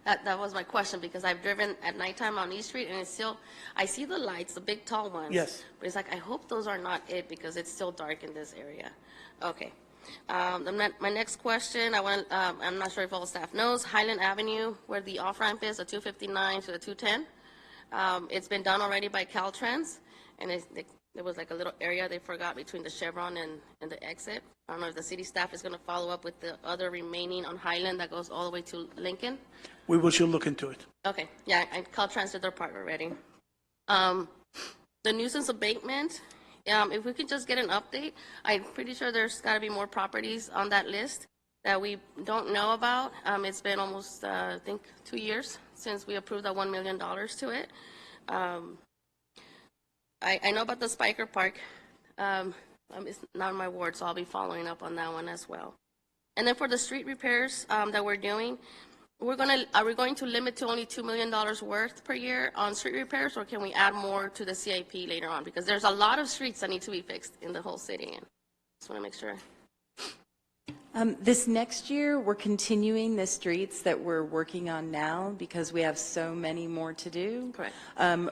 That was my question, because I've driven at nighttime on East Street, and it's still, I see the lights, the big tall ones. Yes. But it's like, I hope those are not it, because it's still dark in this area. Okay. My next question, I'm not sure if all the staff knows, Highland Avenue, where the off-ramp is, the 259 to the 210. It's been done already by Caltrans, and there was like a little area they forgot between the Chevron and the exit. I don't know if the city staff is going to follow up with the other remaining on Highland that goes all the way to Lincoln. We will should look into it. Okay, yeah, and Caltrans did their part already. The nuisance abatement, if we could just get an update, I'm pretty sure there's got to be more properties on that list that we don't know about. It's been almost, I think, 2 years since we approved that $1 million to it. I know about the Spiker Park. It's not in my ward, so I'll be following up on that one as well. And then for the street repairs that we're doing, are we going to limit to only $2 million worth per year on street repairs, or can we add more to the CIP later on? Because there's a lot of streets that need to be fixed in the whole city, and just want to make sure. This next year, we're continuing the streets that we're working on now because we have so many more to do. Correct.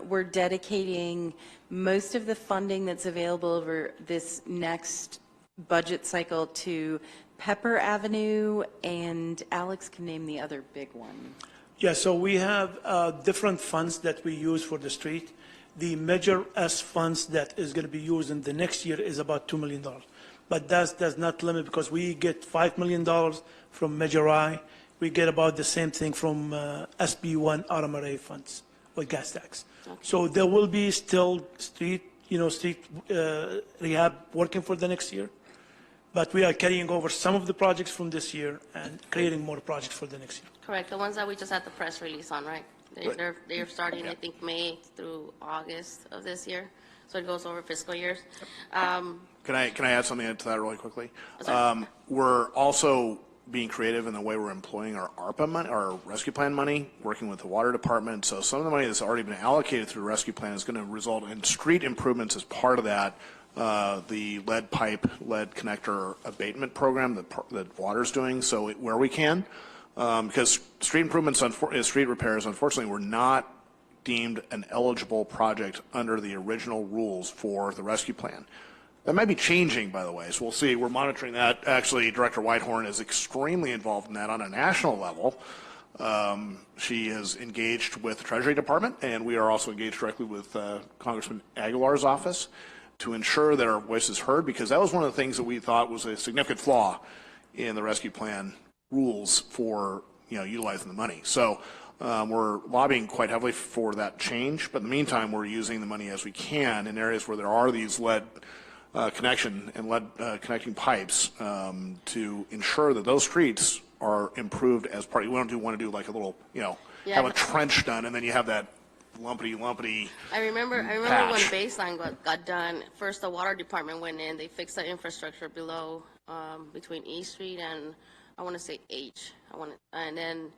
We're dedicating most of the funding that's available over this next budget cycle to Pepper Avenue, and Alex can name the other big one. Yeah, so we have different funds that we use for the street. The Measure S funds that is going to be used in the next year is about $2 million. But that does not limit, because we get $5 million from Measure I. We get about the same thing from SB1 RMRA funds or gas tax. Okay. So there will be still street rehab working for the next year. But we are carrying over some of the projects from this year and creating more projects for the next year. Correct, the ones that we just had the press release on, right? They're starting, I think, May through August of this year, so it goes over fiscal years. Can I add something to that really quickly? We're also being creative in the way we're employing our ARPA money, our rescue plan money, working with the water department. So some of the money that's already been allocated through the rescue plan is going to result in street improvements as part of that. The lead pipe, lead connector abatement program that water's doing. So where we can, because street improvements, street repairs, unfortunately, were not deemed an eligible project under the original rules for the rescue plan. That might be changing, by the way, so we'll see. We're monitoring that. Actually, Director Whitehorn is extremely involved in that on a national level. She is engaged with the Treasury Department, and we are also engaged directly with Congressman Aguilar's office to ensure that our voice is heard, because that was one of the things that we thought was a significant flaw in the rescue plan rules for utilizing the money. So we're lobbying quite heavily for that change, but in the meantime, we're using the money as we can in areas where there are these lead connection and lead connecting pipes to ensure that those streets are improved as part. We don't want to do like a little, have a trench done and then you have that lumpity. I remember patch. when Baseline got done. First, the water department went in. They fixed the infrastructure below between E Street and I want to say H. And then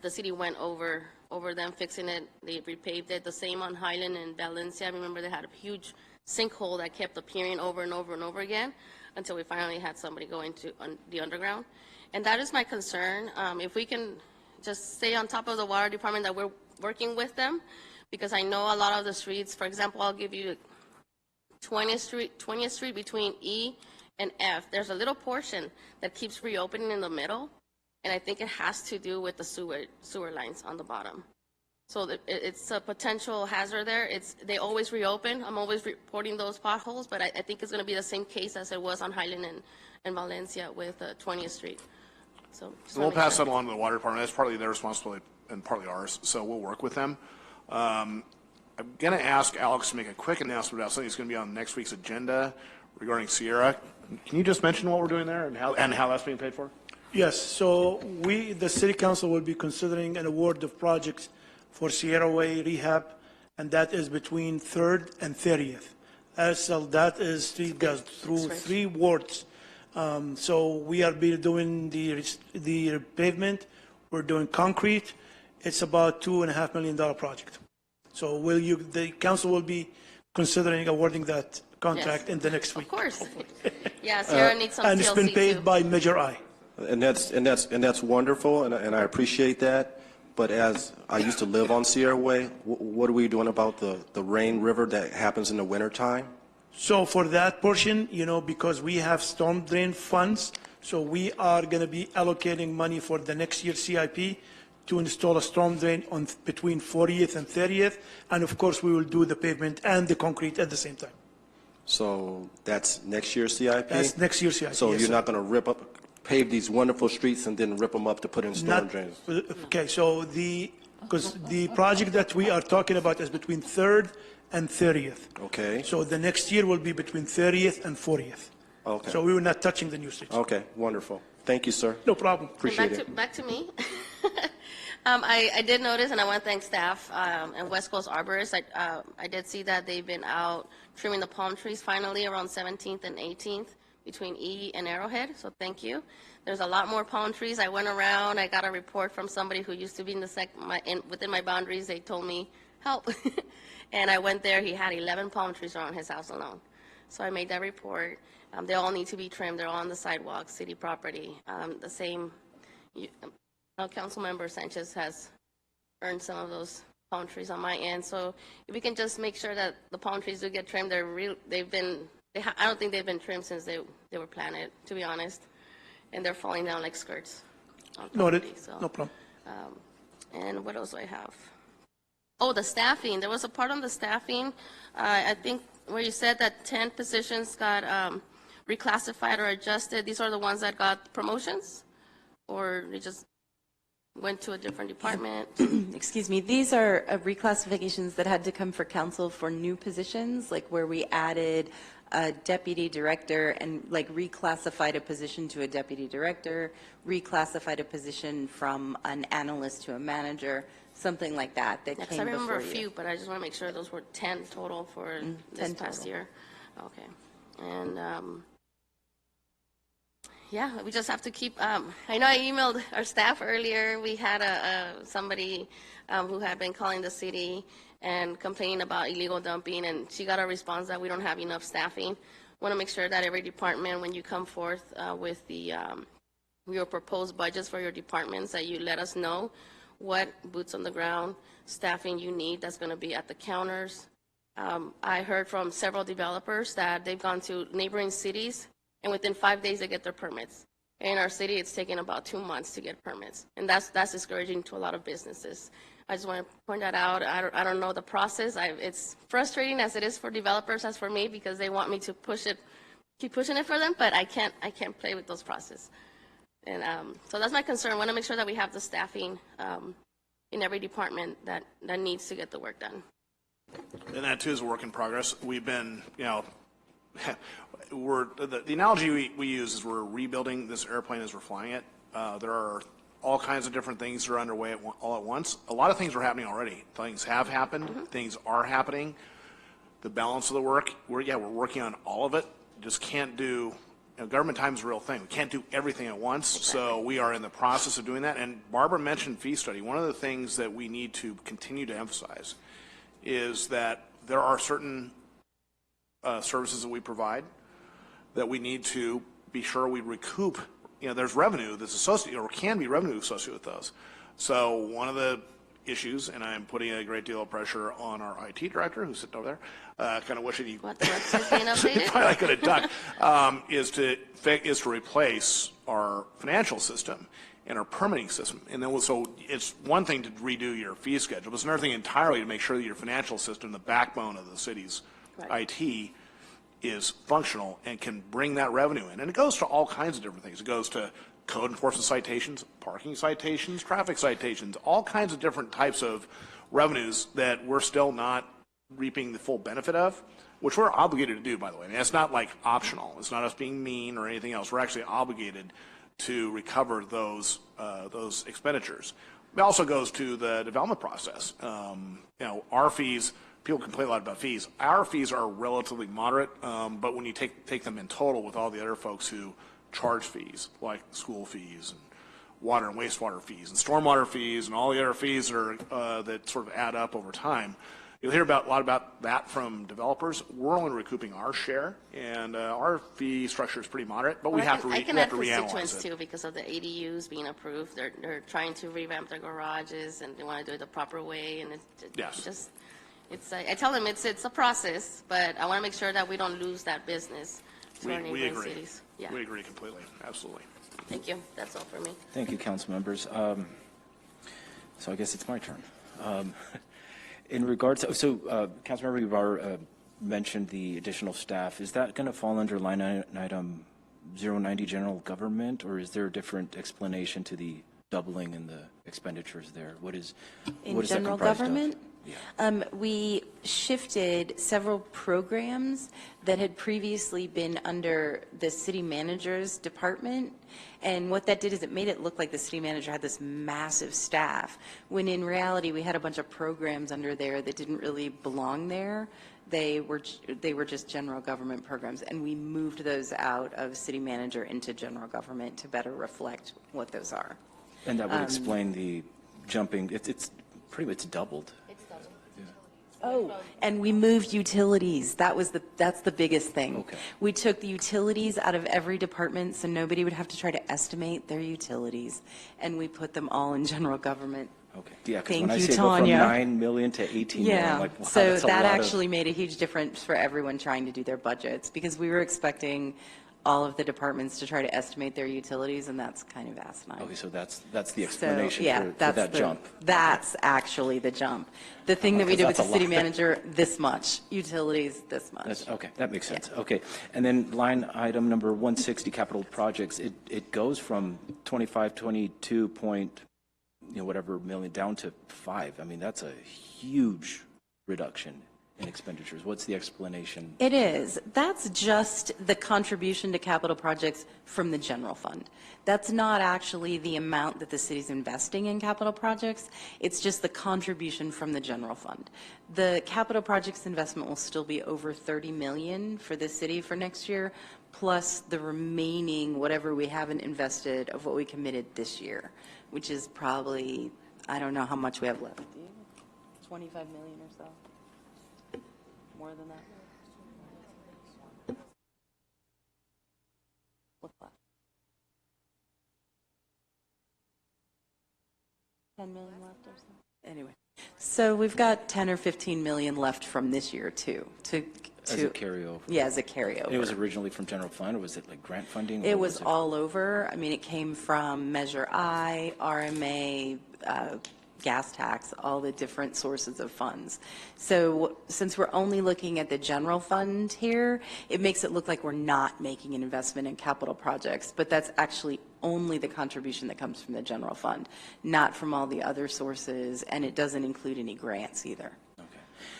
the city went over them fixing it. They repaved it. The same on Highland and Valencia. I remember they had a huge sinkhole that kept appearing over and over and over again until we finally had somebody go into the underground. And that is my concern. If we can just stay on top of the water department, that we're working with them, because I know a lot of the streets, for example, I'll give you 20th Street between E and F. There's a little portion that keeps reopening in the middle, and I think it has to do with the sewer lines on the bottom. So it's a potential hazard there. They always reopen. I'm always reporting those potholes, but I think it's going to be the same case as it was on Highland and Valencia with 20th Street. So we'll pass that along to the water department. That's partly their responsibility and partly ours. So we'll work with them. I'm going to ask Alex to make a quick announcement about something that's going to be on next week's agenda regarding Sierra. Can you just mention what we're doing there and how that's being paid for? Yes, so the City Council will be considering an award of projects for Sierra Way rehab, and that is between 3rd and 30th. That is street goes through 3 wards. So we are doing the pavement, we're doing concrete. It's about $2.5 million project. So the council will be considering awarding that contract in the next week. Of course. Yeah, Sierra needs some TLC and it's been paid too. by Measure I. And that's wonderful, and I appreciate that. But as I used to live on Sierra Way, what are we doing about the rain river that happens in the wintertime? So for that portion, because we have storm drain funds, so we are going to be allocating money for the next year's CIP to install a storm drain on between 40th and 30th. And of course, we will do the pavement and the concrete at the same time. So that's next year's CIP? That's next year's CIP. So yes, you're sir. not going to pave these wonderful streets and then rip them up to put in storm drains? Okay, so because the project that we are talking about is between 3rd and 30th. Okay. So the next year will be between 30th and 40th. Okay. So we were not touching the new streets. Okay, wonderful. Thank you, sir. No problem. Appreciate it. Back to me. I did notice, and I want to thank staff and West Coast Arborists. I did see that they've been out trimming the palm trees finally around 17th and 18th between E and Arrowhead, so thank you. There's a lot more palm trees. I went around, I got a report from somebody who used to be within my boundaries. They told me, help. And I went there, he had 11 palm trees around his house alone. So I made that report. They all need to be trimmed. They're all on the sidewalk, city property. The same, Councilmember Sanchez has earned some of those palm trees on my end. So if we can just make sure that the palm trees do get trimmed, I don't think they've been trimmed since they were planted, to be honest. And they're falling down like skirts. Noted. No problem. And what else do I have? Oh, the staffing. There was a part on the staffing, I think, where you said that 10 positions got reclassified or adjusted. These are the ones that got promotions? Or they just went to a different department? Excuse me, these are reclassifications that had to come for council for new positions, like where we added a deputy director and reclassified a position to a deputy director, reclassified a position from an analyst to a manager, something like that came before you. I remember a few, but I just want to make sure those were 10 total for this past year. Okay. And yeah, we just have to keep, I know I emailed our staff earlier. We had somebody who had been calling the city and complaining about illegal dumping, and she got a response that we don't have enough staffing. Want to make sure that every department, when you come forth with your proposed budgets for your departments, that you let us know what boots on the ground staffing you need that's going to be at the counters. I heard from several developers that they've gone to neighboring cities, and within 5 days they get their permits. In our city, it's taken about 2 months to get permits, and that's discouraging to a lot of businesses. I just want to point that out. I don't know the process. It's frustrating as it is for developers as for me, because they want me to keep pushing it for them, but I can't play with those processes. And so that's my concern. I want to make sure that we have the staffing in every department that needs to get the work done. And that too is a work in progress. We've been, the analogy we use is we're rebuilding this airplane as we're flying it. There are all kinds of different things that are underway all at once. A lot of things are happening already. Things have happened. Mm-hmm. Things are happening. The balance of the work, we're working on all of it. Just can't do, government time is a real thing. We can't do everything at once. Exactly. So we are in the process of doing that. And Barbara mentioned fee study. One of the things that we need to continue to emphasize is that there are certain services that we provide that we need to be sure we recoup. There's revenue that's associated, or can be revenue associated with those. So one of the issues, and I'm putting a great deal of pressure on our IT director, who's sitting over there, kind of wishing he probably could have ducked, is to replace our financial system and our permitting system. And then so it's one thing to redo your fee schedule, but it's another thing entirely to make sure that your financial system, the backbone of the city's IT, is functional and can bring that revenue in. And it goes to all kinds of different things. It goes to code enforcement citations, parking citations, traffic citations, all kinds of different types of revenues that we're still not reaping the full benefit of, which we're obligated to do, by the way. I mean, it's not like optional. It's not us being mean or anything else. We're actually obligated to recover those expenditures. It also goes to the development process. Our fees, people complain a lot about fees. Our fees are relatively moderate, but when you take them in total with all the other folks who charge fees, like school fees and water and wastewater fees and stormwater fees and all the other fees that sort of add up over time, you'll hear a lot about that from developers. We're only recouping our share, and our fee structure is pretty moderate, but we have to reanalyze it. I can add constituents too, because of the ADUs being approved. They're trying to revamp their garages, and they want to do it the proper way, and I tell them it's a process, but I want to make sure that we don't lose that business to our neighboring cities. Yeah. We agree completely. Absolutely. Thank you. That's all for me. Thank you, council members. So I guess it's my turn. In regards to, Councilmember Ibarra mentioned the additional staff. Is that going to fall under line item 090 general government, or is there a different explanation to the doubling in the expenditures there? What is general government? Yeah. We shifted several programs that had previously been under the city manager's department, and what that did is it made it look like the city manager had this massive staff, when in reality we had a bunch of programs under there that didn't really belong there. They were just general government programs, and we moved those out of city manager into general government to better reflect what those are. And that would explain the jumping. It's pretty much doubled. Oh, and we moved utilities. That's the biggest thing. Okay. We took the utilities out of every department, so nobody would have to try to estimate their utilities, and we put them all in general government. Okay. Yeah, because Thank when I you, say go from Tanya. 9 million to 18 million, I'm like, wow, so that's a that lot actually made a huge difference for everyone trying to do their budgets, because we were expecting all of the departments to try to estimate their utilities, and that's kind of asinine. Okay, so that's the explanation for that's that jump. That's actually the jump. The thing that we did with the city manager, this much. Utilities, this much. Okay, that makes sense. Yeah. Okay, and then line item number 160, capital projects, it goes from 22 point, whatever million down to 5. I mean, that's a huge reduction in expenditures. What's the explanation? It is. That's just the contribution to capital projects from the general fund. That's not actually the amount that the city's investing in capital projects. It's just the contribution from the general fund. The capital projects investment will still be over 30 million for the city for next year, plus the remaining, whatever we haven't invested of what we committed this year, which is probably, I don't know how much we have left. 25 million or so. More than that? What's left? 10 million left or something? Anyway, so we've got 10 or 15 million left from this year too. As a carryover? Yeah, as a carryover. It was originally from general fund, or was it like grant funding? It was all over. I mean, it came from Measure I, RMA, gas tax, all the different sources of funds. So since we're only looking at the general fund here, it makes it look like we're not making an investment in capital projects, but that's actually only the contribution that comes from the general fund, not from all the other sources, and it doesn't include any grants either.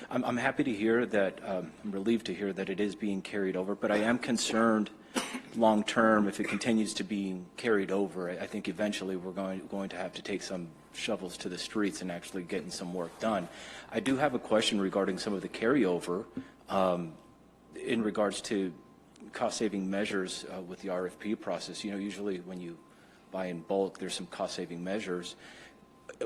I'm happy to hear that, I'm relieved to hear that it is being carried over, but I am concerned long-term if it continues to be carried over. I think eventually we're going to have to take some shovels to the streets and actually getting some work done. I do have a question regarding some of the carryover in regards to cost-saving measures with the RFP process. You know, usually when you buy in bulk, there's some cost-saving measures.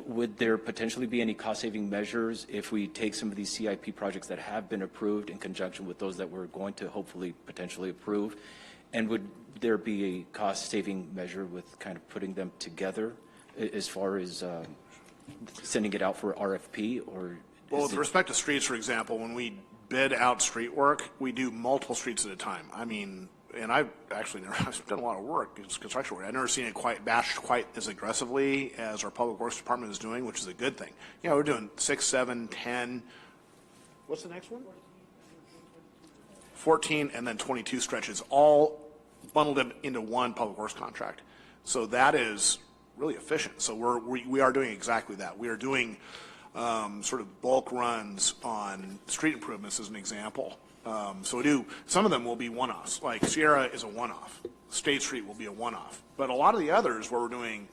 Would there potentially be any cost-saving measures if we take some of these CIP projects that have been approved in conjunction with those that we're going to hopefully potentially approve? And would there be a cost-saving measure with kind of putting them together as far as sending it out for RFP? Or well, with respect to streets, for example, when we bid out street work, we do multiple streets at a time. I mean, and I've actually I've done a lot of work, it's construction work. I've never seen it quite bashed quite as aggressively as our Public Works Department is doing, which is a good thing. You know, we're doing 6, 7, 10. What's the next one? 14 and then 22 stretches, all bundled into one Public Works contract. So that is really efficient. So we are doing exactly that. We are doing sort of bulk runs on street improvements as an example. So we do, some of them will be one-offs, like Sierra is a one-off, State Street will be a one-off, but a lot of the others where we're doing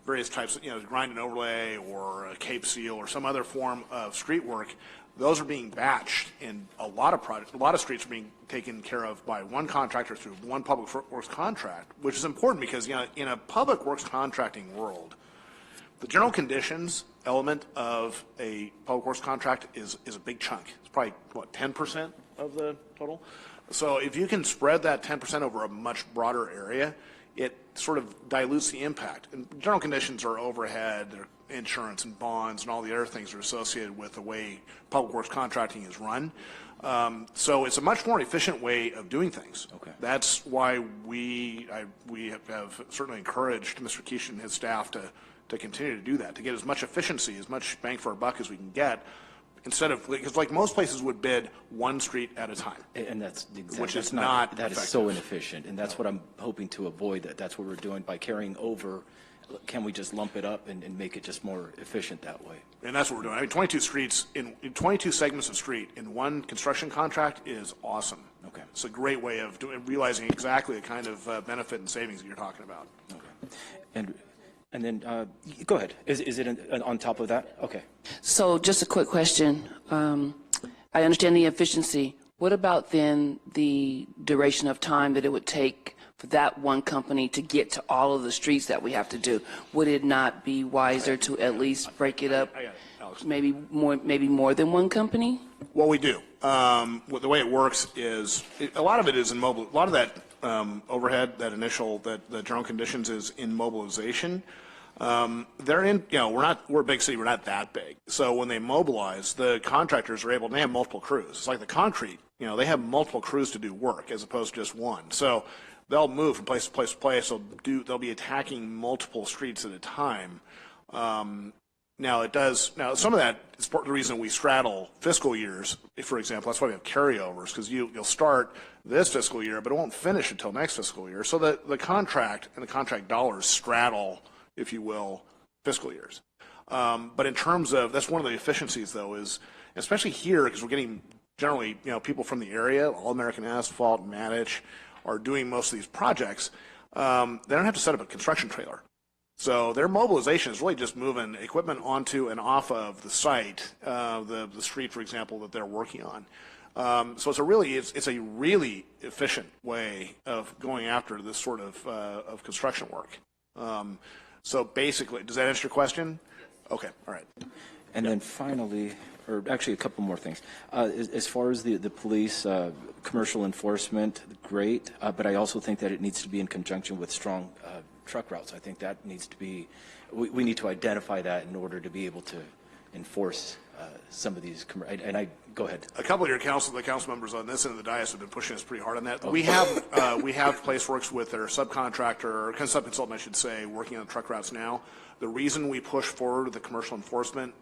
various types of, you know, grind and overlay or a Cape Seal or some other form of street work, those are being batched, and a lot of projects, a lot of streets are being taken care of by one contractor through one Public Works contract, which is important because, you know, in a Public Works contracting world, the general conditions element of a Public Works contract is a big chunk. It's probably, what, 10% of the total? So if you can spread that 10% over a much broader area, it sort of dilutes the impact. And general conditions are overhead, they're insurance and bonds and all the other things are associated with the way Public Works contracting is run. So it's a much more efficient way of doing things. Okay. That's why we have certainly encouraged Mr. Keesh and his staff to continue to do that, to get as much efficiency, as much bang for our buck as we can get, instead of, because like most places would bid one street at a time. And that's exactly, which is that is so inefficient, and that's what I'm hoping to avoid. That's what we're doing by carrying over. Can we just lump it up and make it just more efficient that way? And that's what we're doing. I mean, 22 streets in 22 segments of street in one construction contract is awesome. Okay. It's a great way of realizing exactly the kind of benefit and savings that you're talking about. Okay. And then, go ahead. Is it on top of that? Okay. So just a quick question. I understand the efficiency. What about then the duration of time that it would take for that one company to get to all of the streets that we have to do? Would it not be wiser to at least break it up, maybe more than one company? Well, we do. The way it works is, a lot of it is in mobile. A lot of that overhead, that initial, the general conditions is in mobilization. They're in, you know, we're a big city, we're not that big. So when they mobilize, the contractors are able, they have multiple crews. It's like the concrete, you know, they have multiple crews to do work as opposed to just one. So they'll move from place to place to place. They'll be attacking multiple streets at a time. Now some of that is part of the reason we straddle fiscal years, for example. That's why we have carryovers, because you'll start this fiscal year, but it won't finish until next fiscal year. So the contract and the contract dollars straddle, if you will, fiscal years. But in terms of, that's one of the efficiencies though, is especially here, because we're getting generally, people from the area, All American Asphalt, Mattich, are doing most of these projects, they don't have to set up a construction trailer. So their mobilization is really just moving equipment onto and off of the site, the street, for example, that they're working on. So it's a really efficient way of going after this sort of construction work. So basically, does that answer your question? Okay, all right. And then finally, or actually a couple more things. As far as the police commercial enforcement, great, but I also think that it needs to be in conjunction with strong truck routes. I think that needs to be, we need to identify that in order to be able to enforce some of these, go ahead. A couple of the council members on this end of the dais have been pushing us pretty hard on that. We have PlaceWorks with their subcontractor, or sub-consultant, I should say, working on truck routes now. The reason we push forward the commercial enforcement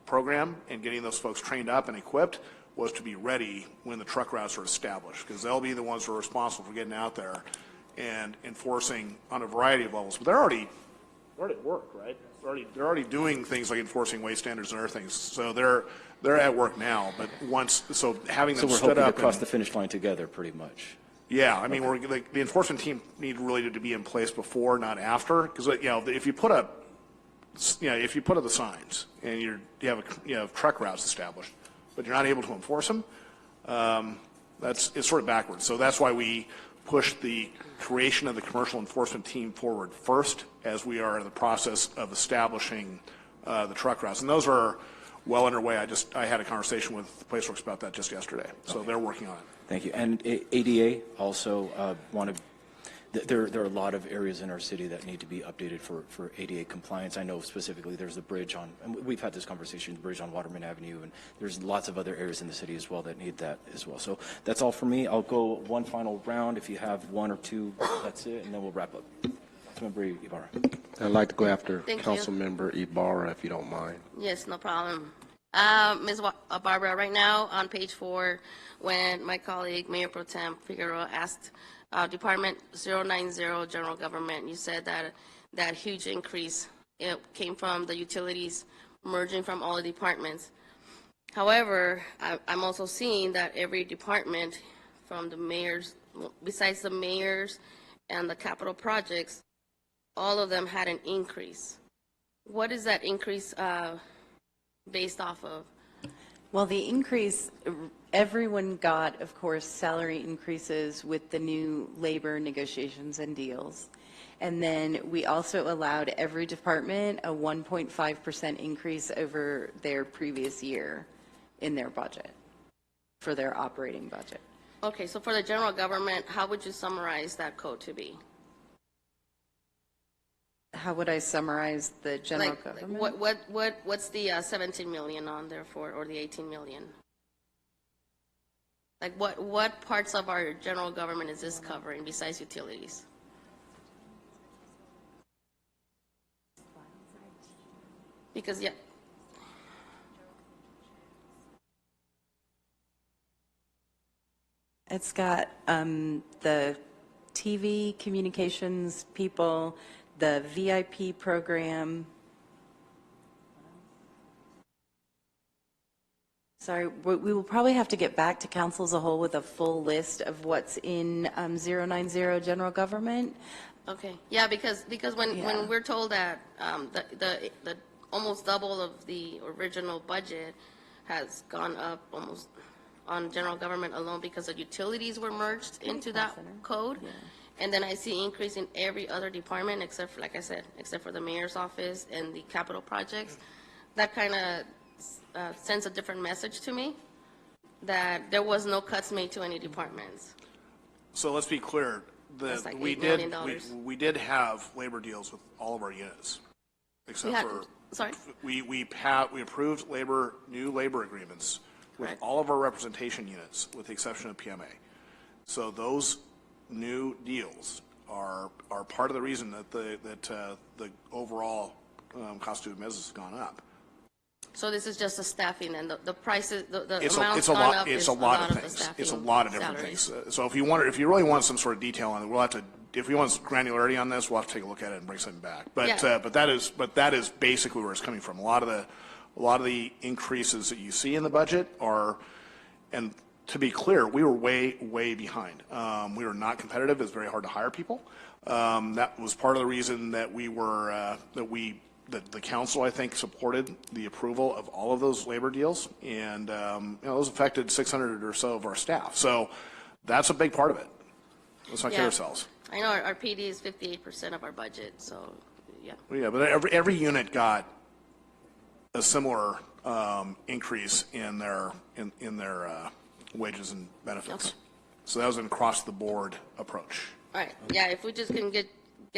program and getting those folks trained up and equipped was to be ready when the truck routes are established, because they'll be the ones who are responsible for getting out there and enforcing on a variety of levels. But they're already at work, right? They're already doing things like enforcing weight standards and other things. So they're at work now. But having them we're stood hoping up to cross the finish line together, pretty much. Yeah, I mean, the enforcement team need really to be in place before, not after, because if you put up the signs and you have truck routes established, but you're not able to enforce them, it's sort of backwards. So that's why we push the creation of the commercial enforcement team forward first, as we are in the process of establishing the truck routes. And those are well underway. I had a conversation with PlaceWorks about that just yesterday. So They're working on it. Thank you. And ADA also there are a lot of areas in our city that need to be updated for ADA compliance. I know specifically there's the bridge and we've had this conversation, the bridge on Waterman Avenue, and there's lots of other areas in the city as well that need that as well. So that's all for me. I'll go one final round. If you have one or two, that's it, and then we'll wrap up. Councilmember Ibarra. I'd like to go after Thank you. Councilmember Ibarra, if you don't mind. Yes, no problem. Ms. Barbara, right now on page 4, when my colleague Mayor Pro Tem Figueroa asked Department 090 General Government, you said that huge increase, it came from the utilities merging from all the departments. However, I'm also seeing that every department from the mayors, besides the mayors and the capital projects, all of them had an increase. What is that increase based off of? Well, the increase, everyone got, of course, salary increases with the new labor negotiations and deals. And then we also allowed every department a 1.5% increase over their previous year in their budget, for their operating budget. Okay, so for the general government, how would you summarize that code to be? How would I summarize the general government? What's the 17 million on there for, or the 18 million? Like what parts of our general government is this covering besides utilities? Because, yeah. It's got the TV communications people, the VIP program. Sorry, we will probably have to get back to council as a whole with a full list of what's in 090 general government. Okay, yeah, because when we're told that the almost double of the original budget has gone up almost on general government alone because the utilities were merged into that code. Yeah. And then I see increase in every other department except for, like I said, except for the mayor's office and the capital projects. That kind of sends a different message to me that there was no cuts made to any departments. So let's be clear. Like we did have labor deals with all of our units, except we approved new labor agreements with all of our representation units, with the exception of PMA. So those new deals are part of the reason that the overall cost of doing business has gone up. So this is just the staffing and the prices, the It's amounts a gone lot. up It's is a lot of the things. staffing It's a lot of different salaries. things. So if you really want some sort of detail on it, we'll have to. If we want granularity on this, we'll have to take a look at it and bring something back. But that is basically where it's coming from. A lot of the increases that you see in the budget are And to be clear, we were way, way behind. We were not competitive. It's very hard to hire people. That was part of the reason that the council, I think, supported the approval of all of those labor deals, and those affected 600 or so of our staff. So that's a big part of it. Let's not kid ourselves. I know our PD is 58% of our budget, so yeah. Well, yeah, but every unit got a similar increase in their wages and benefits. Okay. So that was an across the board approach. All right, yeah, if we just can get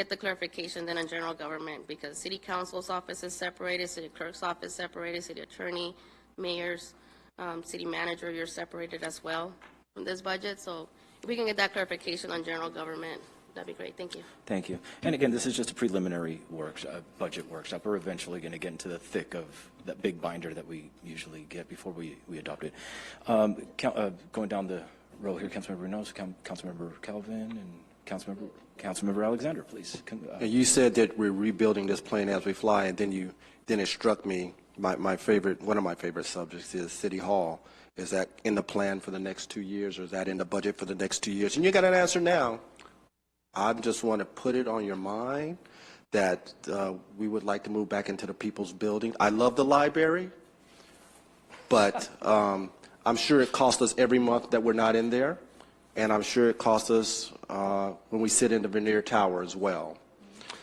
the clarification then on general government, because city council's office is separated, city clerk's office separated, city attorney, mayor's, city manager, you're separated as well from this budget. So if we can get that clarification on general government, that'd be great. Thank you. Thank you. And again, this is just a preliminary budget workshop. We're eventually going to get into the thick of that big binder that we usually get before we adopt it. Going down the row here, Councilmember Reynoso, Councilmember Calvin, and Councilmember Alexander, please. You said that we're rebuilding this plane as we fly, and then it struck me, one of my favorite subjects is City Hall. Is that in the plan for the next 2 years, or is that in the budget for the next 2 years? And you got an answer now. I just want to put it on your mind that we would like to move back into the people's building. I love the library, but I'm sure it costs us every month that we're not in there, and I'm sure it costs us when we sit in the Vernier Tower as well.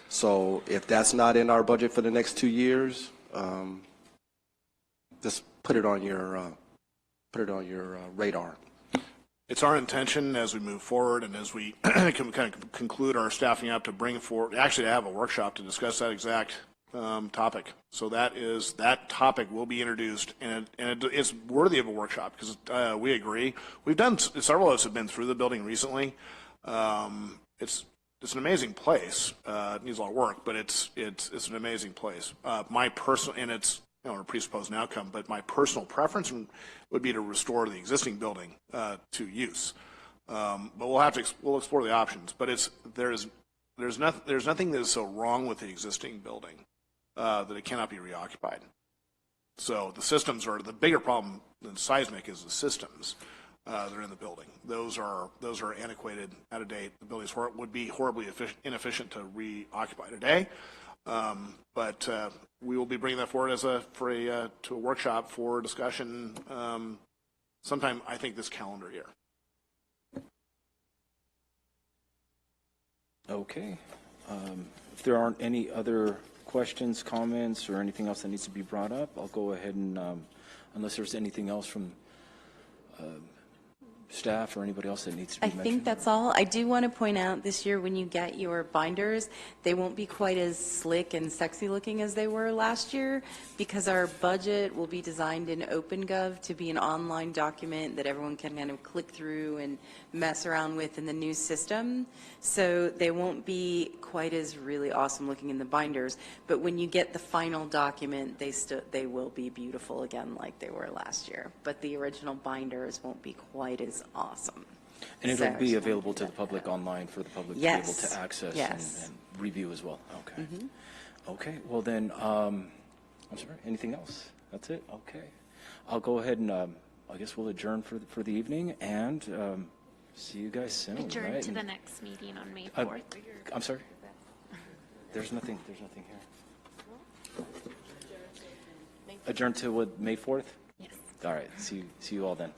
So if that's not in our budget for the next 2 years, just put it on your radar. It's our intention as we move forward and as we kind of conclude our staffing up to bring forward, actually to have a workshop to discuss that exact topic. So that topic will be introduced, and it's worthy of a workshop because we agree. We've done, several of us have been through the building recently. It's an amazing place. It needs a lot of work, but it's an amazing place. My personal, and it's, I don't want to presuppose an outcome, but my personal preference would be to restore the existing building to use. But we'll explore the options. But there's nothing that is so wrong with the existing building that it cannot be reoccupied. So the systems are the bigger problem than seismic is the systems that are in the building. Those are antiquated, out of date. The buildings would be horribly inefficient to reoccupy today. But we will be bringing that forward to a workshop for discussion sometime, I think, this calendar year. Okay. If there aren't any other questions, comments, or anything else that needs to be brought up, I'll go ahead and, unless there's anything else from staff or anybody else that needs to be mentioned? I think that's all. I do want to point out this year when you get your binders, they won't be quite as slick and sexy looking as they were last year because our budget will be designed in OpenGov to be an online document that everyone can kind of click through and mess around with in the new system. So they won't be quite as really awesome looking in the binders, but when you get the final document, they will be beautiful again like they were last year. But the original binders won't be quite as awesome. And it'll be available to the public online for the public to be able to access and review as well. Okay. Okay. Well then, I'm sorry. Anything else? That's it. Okay. I'll go ahead and I guess we'll adjourn for the evening and see you guys soon. Adjourn right? to the next meeting on May 4th. I'm sorry. There's nothing here. Adjourn to what, May 4th? Yes. All right. See you all then.